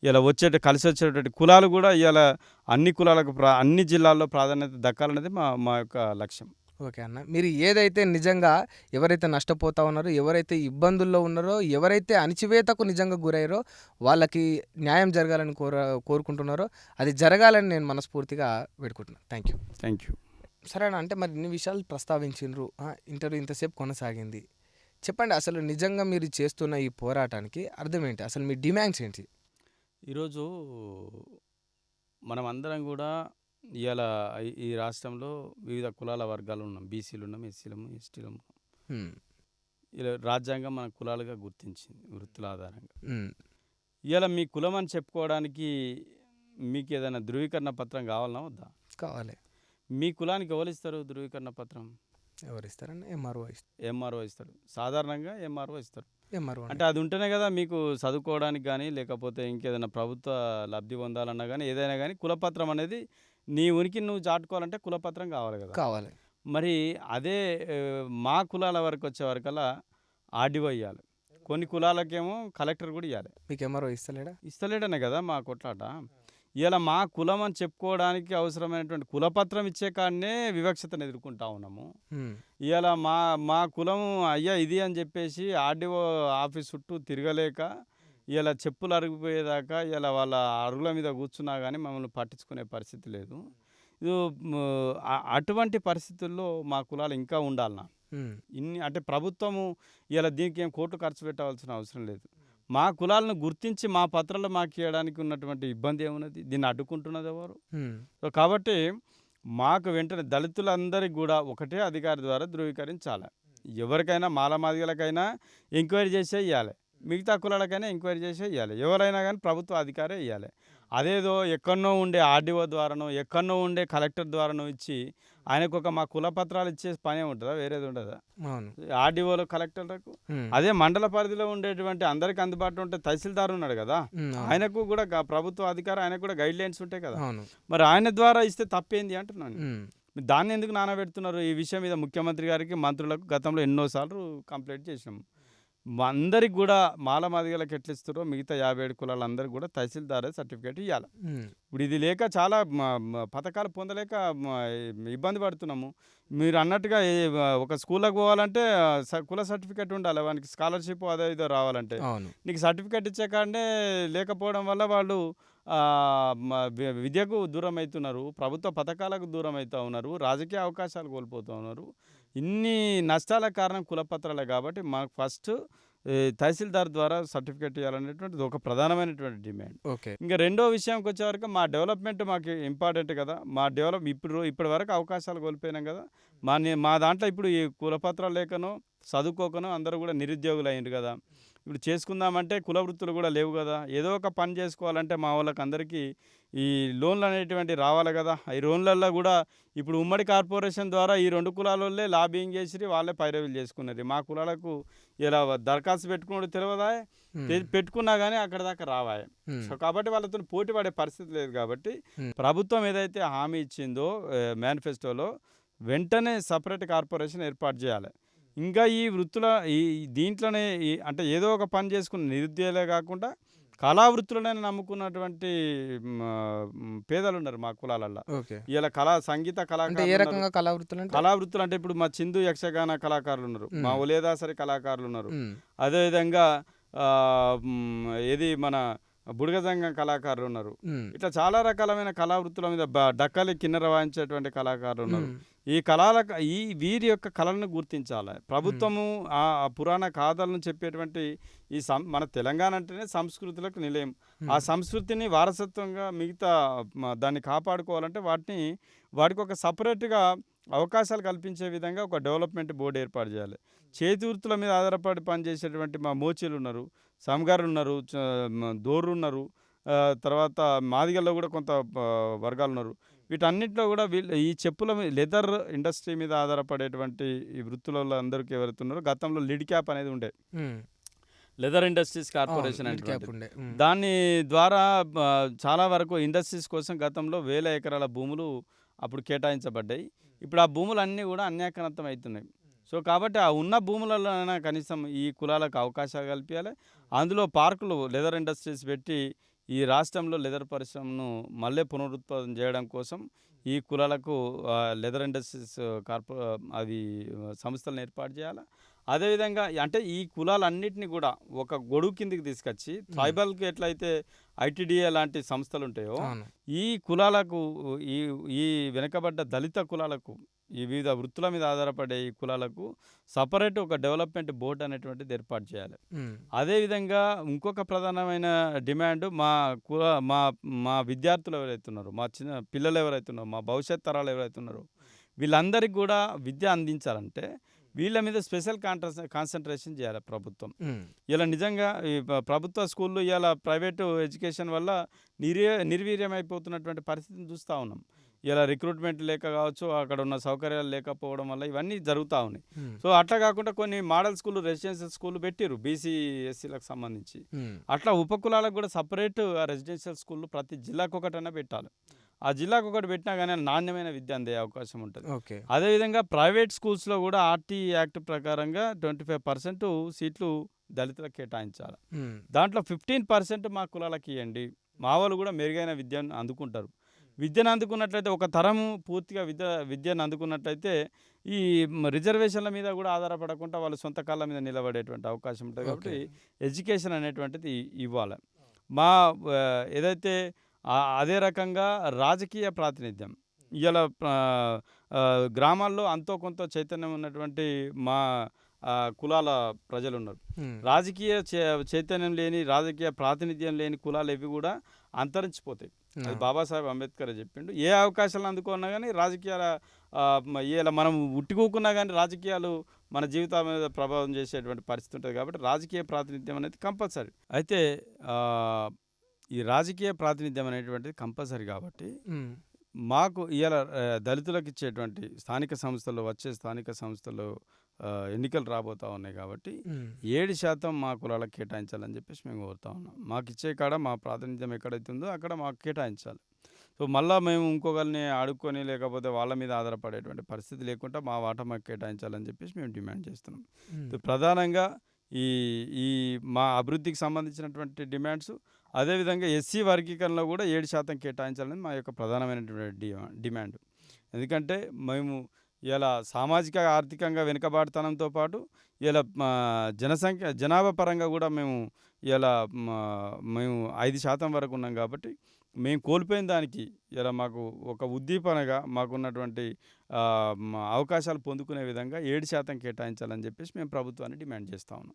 ఇలా కలిసి వచ్చేటువంటి కులాలు కూడా ఇలా అన్ని కులాలకు అన్ని జిల్లాల్లో ప్రాధాన్యత దక్కాలనేది మా యొక్క లక్ష్యం. ఓకే అన్న, మీరు ఏదైతే నిజంగా ఎవరైతే నష్టపోతా ఉన్నారో, ఎవరైతే ఇబ్బందుల్లో ఉన్నారో, ఎవరైతే అణచివేతకు నిజంగా గురయ్యారో వాళ్ళకి న్యాయం జరగాలని కోరుకుంటున్నారో అది జరగాలని నేను మనస్ఫూర్తిగా వేడుకుంటున్నాను. Thank you. సరేనా, అంటే మరి ఇన్ని విషయాలు ప్రస్తావించారు, ఇంటర్వ్యూ ఇంతసేపు కొనసాగింది. చెప్పండి, అసలు నిజంగా మీరు చేస్తున్న ఈ పోరాటానికి అర్థం ఏంటి? అసలు మీ డిమాండ్స్ ఏంటి? ఈరోజు మనం అందరం కూడా ఇవాళ ఈ రాష్ట్రంలో వివిధ కులాల వర్గాలు ఉన్నాం. బీసీలు ఉన్నాం, ఎస్సీలము, ఎస్టీలు ఉన్నాం. ఇలా రాజ్యాంగం మన కులాలుగా గుర్తించింది వృత్తుల ఆధారంగా. ఇవాళ మీ కులం అని చెప్పుకోవడానికి మీకు ఏదైనా ధృవీకరణ పత్రం కావాలన్నా వద్దా? కావాలి. మీ కులానికి ఎవరు ఇస్తారు ధృవీకరణ పత్రం? ఎవరు ఇస్తారని? ఎంఆర్ఓ ఇస్తారు. సాధారణంగా ఎంఆర్ఓ ఇస్తారు. అంటే అంటే అది ఉంటేనే కదా మీకు చదువుకోవడానికి కానీ, లేకపోతే ఇంకేదైనా ప్రభుత్వ లబ్ధి పొందాలన్నా కానీ, ఏదైనా కానీ కులపత్రం అనేది నీ ఉనికిని నువ్వు చాటుకోవాలంటే కులపత్రం కావాలి కదా. కావాలి. మరి అదే మా కులాల వరకు వచ్చే వరకల్లా ఆర్డీఓ ఇవ్వాలి. కొన్ని కులాలకేమో కలెక్టర్ కూడా ఇవ్వాలి. మీకు ఎంఆర్ఓ ఇస్తలేడనే కదా మా కొట్లాట. ఇలా మా కులం అని చెప్పుకోవడానికి అవసరమైనటువంటి కులపత్రం ఇచ్చే కాడనే వివక్షతను ఎదుర్కొంటా ఉన్నాము. హ్మ్. ఇలా మా కులం అయ్యా ఇది అని చెప్పేసి ఆర్డీఓ ఆఫీస్ చుట్టూ తిరగలేక ఇలా చెప్పులు అరిగిపోయేదాకా ఇలా వాళ్ళ అరుగుల మీద కూర్చున్నా కానీ మమ్మల్ని పట్టించుకునే పరిస్థితి లేదు. ఇది అటువంటి పరిస్థితుల్లో మా కులాలు ఇంకా ఉండాలన్నా హ్మ్. అంటే ప్రభుత్వము ఇలా దీనికి ఏం కోట్లు ఖర్చు పెట్టవలసిన అవసరం లేదు. మా కులాలను గుర్తించి మా పత్రాలు మాకు ఇవ్వడానికి ఉన్నటువంటి ఇబ్బంది ఏమున్నది? దీన్ని అడ్డుకుంటున్నది ఎవరు? హ్మ్. సో కాబట్టి మాకు వెంటనే దళితులందరికీ కూడా ఒకటే అధికారి ద్వారా ధృవీకరించాలి. ఎవరికైనా మాలమాదిగలకైనా ఎంక్వైరీ చేసే ఇవ్వాలి, మిగతా కులాలకైనా ఎంక్వైరీ చేసే ఇవ్వాలి. ఎవరైనా కానీ ప్రభుత్వ అధికారే ఇవ్వాలి. అదేదో ఎక్కడనో ఉండే ఆర్డీఓ ద్వారానో ఎక్కడనో ఉండే కలెక్టర్ ద్వారానో ఇచ్చి ఆయనకు ఒక మా కులపత్రాలు ఇచ్చే పనే ఉంటుందా? వేరేది ఉండదా? అవును. ఆర్డీఓలు కలెక్టర్లకు హ్మ్. అదే మండల పరిధిలో ఉండేటువంటి అందరికి అందుబాటులో ఉంటే తహసీల్దార్ ఉన్నాడు కదా, హ్మ్. అవును. ఆయనకు కూడా ప్రభుత్వ అధికారి, ఆయనకు కూడా గైడ్ లైన్స్ ఉంటాయి కదా. అవును. మరి ఆయన ద్వారా ఇస్తే తప్పేంది అంటున్నాను. హ్మ్. దాన్ని ఎందుకు నానబెడుతున్నారు? ఈ విషయం మీద ముఖ్యమంత్రి గారికి మంత్రులకు గతంలో ఎన్నోసార్లు కంప్లైంట్ చేసినాం. అందరికి కూడా మాలమాదిగలకు ఎట్లా ఇస్తారో మిగతా 57 కులాలందరికీ కూడా తహసీల్దారే సర్టిఫికేట్ ఇవ్వాలి. హ్మ్. ఇప్పుడు ఇది లేక చాలా పథకాలు పొందలేక ఇబ్బంది పడుతున్నాము. మీరు అన్నట్టుగా ఒక స్కూల్లోకి పోవాలంటే కుల సర్టిఫికేట్ ఉండాలి, వానికి స్కాలర్షిప్ అదో ఇదో రావాలంటే. అవును. నీకు సర్టిఫికేట్ ఇచ్చే కాడనే లేకపోవడం వల్ల వాళ్ళు విద్యకు దూరం అవుతున్నారు, ప్రభుత్వ పథకాలకు దూరం అవుతూ ఉన్నారు, రాజకీయ అవకాశాలు కోల్పోతూ ఉన్నారు. ఇన్ని నష్టాలకు కారణం కులపత్రాలే. కాబట్టి మాకు ఫస్ట్ తహసీల్దార్ ద్వారా సర్టిఫికేట్ ఇవ్వాలనేటువంటిది ఒక ప్రధానమైనటువంటి డిమాండ్. ఓకే. ఇంకా రెండో విషయంకి వచ్చేవరకు మా డెవలప్మెంట్ మాకు ఇంపార్టెంట్ కదా. మా ఇప్పటి వరకు అవకాశాలు కోల్పోయినాం కదా. మా దాంట్లో ఇప్పుడు ఈ కులపత్రాలు లేకనో చదువుకోకనో అందరూ కూడా నిరుద్యోగులు అయ్యిండ్రు కదా. ఇప్పుడు చేసుకుందామంటే కుల వృత్తులు కూడా లేవు కదా. ఏదో ఒక పని చేసుకోవాలంటే మా వాళ్ళకి అందరికీ ఈ లోన్లు అనేటువంటి రావాలి కదా. ఈ లోన్లల్లో కూడా ఇప్పుడు ఉమ్మడి కార్పొరేషన్ ద్వారా ఈ 2 కులాల వాళ్ళే లాబింగ్ చేసి వాళ్ళే పైరవీలు చేసుకున్నారు. మా కులాలకు ఇలా దరఖాస్తు పెట్టుకున్నాడు తెలియదా, పెట్టుకున్నా కానీ అక్కడ దాకా రావాయి. సో కాబట్టి వాళ్ళతో పోటీ పడే పరిస్థితి లేదు. కాబట్టి ప్రభుత్వం ఏదైతే హామీ ఇచ్చిందో మేనిఫెస్టోలో వెంటనే సపరేట్ కార్పొరేషన్ ఏర్పాటు చేయాలి. ఇంకా ఈ వృత్తుల దీంట్లోనే అంటే ఏదో ఒక పని చేసుకున్న నిరుద్యోగులే కాకుండా కళావృత్తులనే నమ్ముకున్నటువంటి పేదలు ఉన్నారు మా కులాలల్లో. ఓకే. ఇలా సంగీత అంటే ఏ కళాకారులు, రకంగా కళావృత్తులు అంటే? కళావృత్తులు అంటే ఇప్పుడు మా చిందు యక్షగాన కళాకారులు ఉన్నారు, మా ఒలేదాసరి కళాకారులు ఉన్నారు, హ్మ్. అదేవిధంగా ఏది మన బుడగజంగం కళాకారులు ఉన్నారు. హ్మ్. ఇట్లా చాలా రకాలమైన కళావృత్తుల మీద డక్కలి కిన్నెర వాయించేటువంటి కళాకారులు ఉన్నారు. హ్మ్. వీరి యొక్క కళలను గుర్తించాలి ప్రభుత్వము. ఆ పురాణ గాథలను చెప్పేటువంటి మన తెలంగాణ అంటేనే సంస్కృతులకు నిలయం. ఆ సంస్కృతిని వారసత్వంగా మిగతా దాన్ని కాపాడుకోవాలంటే వాటికి ఒక సపరేట్గా అవకాశాలు కల్పించే విధంగా ఒక డెవలప్మెంట్ బోర్డు ఏర్పాటు చేయాలి. చేతి వృత్తుల మీద ఆధారపడి పనిచేసేటువంటి మా మోచీలు ఉన్నారు, సంగారులు ఉన్నారు, దోర్లు ఉన్నారు, తర్వాత మాదిగల్లో కూడా కొంత వర్గాలు ఉన్నారు. వీటన్నిటిలో కూడా ఈ చెప్పుల లెదర్ ఇండస్ట్రీ మీద ఆధారపడేటువంటి ఈ వృత్తులలో అందరికీ ఎవరైతే ఉన్నారో గతంలో లిడ్ క్యాప్ అనేది ఉండే, లెదర్ ఇండస్ట్రీస్ కార్పొరేషన్ అంటే దాని ద్వారా చాలా వరకు ఇండస్ట్రీస్ కోసం గతంలో 1000 ఎకరాల భూములు అప్పుడు కేటాయించబడ్డాయి. ఇప్పుడు ఆ భూములన్నీ కూడా అన్యాక్రాంతం అవుతున్నాయి. సో కాబట్టి ఆ ఉన్న భూములలోనైనా కనీసం ఈ కులాలకు అవకాశాలు కల్పించాలి. అందులో పార్కులు లెదర్ ఇండస్ట్రీస్ పెట్టి ఈ రాష్ట్రంలో లెదర్ పరిశ్రమను మళ్ళీ పునరుత్పాదన చేయడం కోసం ఈ కులాలకు లెదర్ ఇండస్ట్రీస్ సంస్థలను ఏర్పాటు చేయాలి. అదేవిధంగా అంటే ఈ కులాలన్నింటినీ కూడా ఒక గొడుగు కిందికి తీసుకొచ్చి ట్రైబల్కి ఎట్లయితే ఐటీడీఏ లాంటి సంస్థలు ఉంటాయో ఈ కులాలకు ఈ వెనుకబడ్డ దళిత కులాలకు ఈ వివిధ వృత్తుల మీద ఆధారపడే ఈ కులాలకు సపరేట్ ఒక డెవలప్మెంట్ బోర్డు అనేటువంటిది ఏర్పాటు చేయాలి. అదేవిధంగా ఇంకొక ప్రధానమైన డిమాండ్ మా విద్యార్థులు ఎవరైతే ఉన్నారో, మా చిన్న పిల్లలు ఎవరైతే ఉన్నారో, మా భవిష్యత్ తరాలు ఎవరైతే ఉన్నారో వీళ్ళందరికీ కూడా విద్య అందించాలంటే వీళ్ళ మీద స్పెషల్ కాన్సన్ట్రేషన్ చేయాలి ప్రభుత్వం. ఇలా నిజంగా ఈ ప్రభుత్వ స్కూళ్ళు ఇలా ప్రైవేటు ఎడ్యుకేషన్ వల్ల నిర్వీర్యమైపోతున్నటువంటి పరిస్థితిని చూస్తూ ఉన్నాం. ఇలా రిక్రూట్మెంట్ లేక కావచ్చు, అక్కడ ఉన్న సౌకర్యాలు లేకపోవడం వల్ల ఇవన్నీ జరుగుతూ ఉన్నాయి. సో అట్లా కాకుండా కొన్ని మోడల్ స్కూళ్ళు, రెసిడెన్షియల్ స్కూళ్ళు పెట్టిరు బీసీ ఎస్సీలకు సంబంధించి. అట్లా ఉపకులాలకు కూడా సపరేట్ రెసిడెన్షియల్ స్కూళ్ళు ప్రతి జిల్లాకు ఒకటైనా పెట్టాలి. ఆ జిల్లాకు ఒకటి పెట్టినా కానీ నాణ్యమైన విద్య అందే అవకాశం ఉంటుంది. అదేవిధంగా ప్రైవేట్ స్కూల్స్లో కూడా ఆర్టీ యాక్ట్ ప్రకారంగా 25% సీట్లు దళితులకు కేటాయించాలి. దాంట్లో 15% మా కులాలకి ఇవ్వండి, మా వాళ్ళు కూడా మెరుగైన విద్యను అందుకుంటారు. విద్యను అందుకున్నట్లయితే ఒక తరము పూర్తిగా విద్యను అందుకున్నట్లయితే ఈ రిజర్వేషన్ల మీద కూడా ఆధారపడకుండా వాళ్ళు సొంత కాళ్ళ మీద నిలబడేటువంటి అవకాశం ఉంటుంది. కాబట్టి ఎడ్యుకేషన్ అనేటువంటిది ఇవ్వాలి. మా ఏదైతే అదే రకంగా రాజకీయ ప్రాతినిధ్యం ఇవాళ గ్రామాల్లో అంతో కొంత చైతన్యం ఉన్నటువంటి మా కులాల ప్రజలు ఉన్నారు. రాజకీయ చైతన్యం లేని, రాజకీయ ప్రాతినిధ్యం లేని కులాలు ఇవి కూడా అంతరించిపోతాయి. అది బాబాసాహెబ్ అంబేద్కర్ చెప్పిండు. ఏ అవకాశాలు అందుకున్నా కానీ రాజకీయాల ఇలా మనం ఉట్టుకోకున్నా కానీ రాజకీయాలు మన జీవితాల మీద ప్రభావం చేసేటువంటి పరిస్థితి ఉంటుంది. కాబట్టి రాజకీయ ప్రాతినిధ్యం అనేది కంపల్సరీ. అయితే ఈ రాజకీయ ప్రాతినిధ్యం అనేటువంటిది కంపల్సరీ కాబట్టి మాకు ఇవాళ దళితులకు ఇచ్చేటువంటి స్థానిక సంస్థల్లో ఎన్నికలు రాబోతూ ఉన్నాయి. కాబట్టి 7% మా కులాలకు కేటాయించాలని చెప్పేసి మేము కోరుతా ఉన్నాం. మాకు ఇచ్చే కాడ మా ప్రాతినిధ్యం ఎక్కడైతే ఉందో అక్కడ మాకు కేటాయించాలి. సో మళ్ళీ మేము ఇంకొకరిని అడుక్కొని లేకపోతే వాళ్ళ మీద ఆధారపడేటువంటి పరిస్థితి లేకుండా మా వాటా మాకు కేటాయించాలని చెప్పేసి మేము డిమాండ్ చేస్తున్నాం. ప్రధానంగా ఈ మా అభివృద్ధికి సంబంధించినటువంటి డిమాండ్స్, అదేవిధంగా ఎస్సీ వర్గీకరణలో కూడా 7% కేటాయించాలని మా యొక్క ప్రధానమైనటువంటి డిమాండ్. ఎందుకంటే మేము ఇలా సామాజిక ఆర్థికంగా వెనుకబాటుతనంతో పాటు ఇలా జనాభా పరంగా కూడా మేము ఇలా మేము 5% వరకు ఉన్నాం. కాబట్టి మేము కోల్పోయిన దానికి ఇలా మాకు ఒక ఉద్దీపనగా మాకున్నటువంటి అవకాశాలు పొందుకునే విధంగా 7% కేటాయించాలని చెప్పేసి మేము ప్రభుత్వాన్ని డిమాండ్ చేస్తూ ఉన్నాం.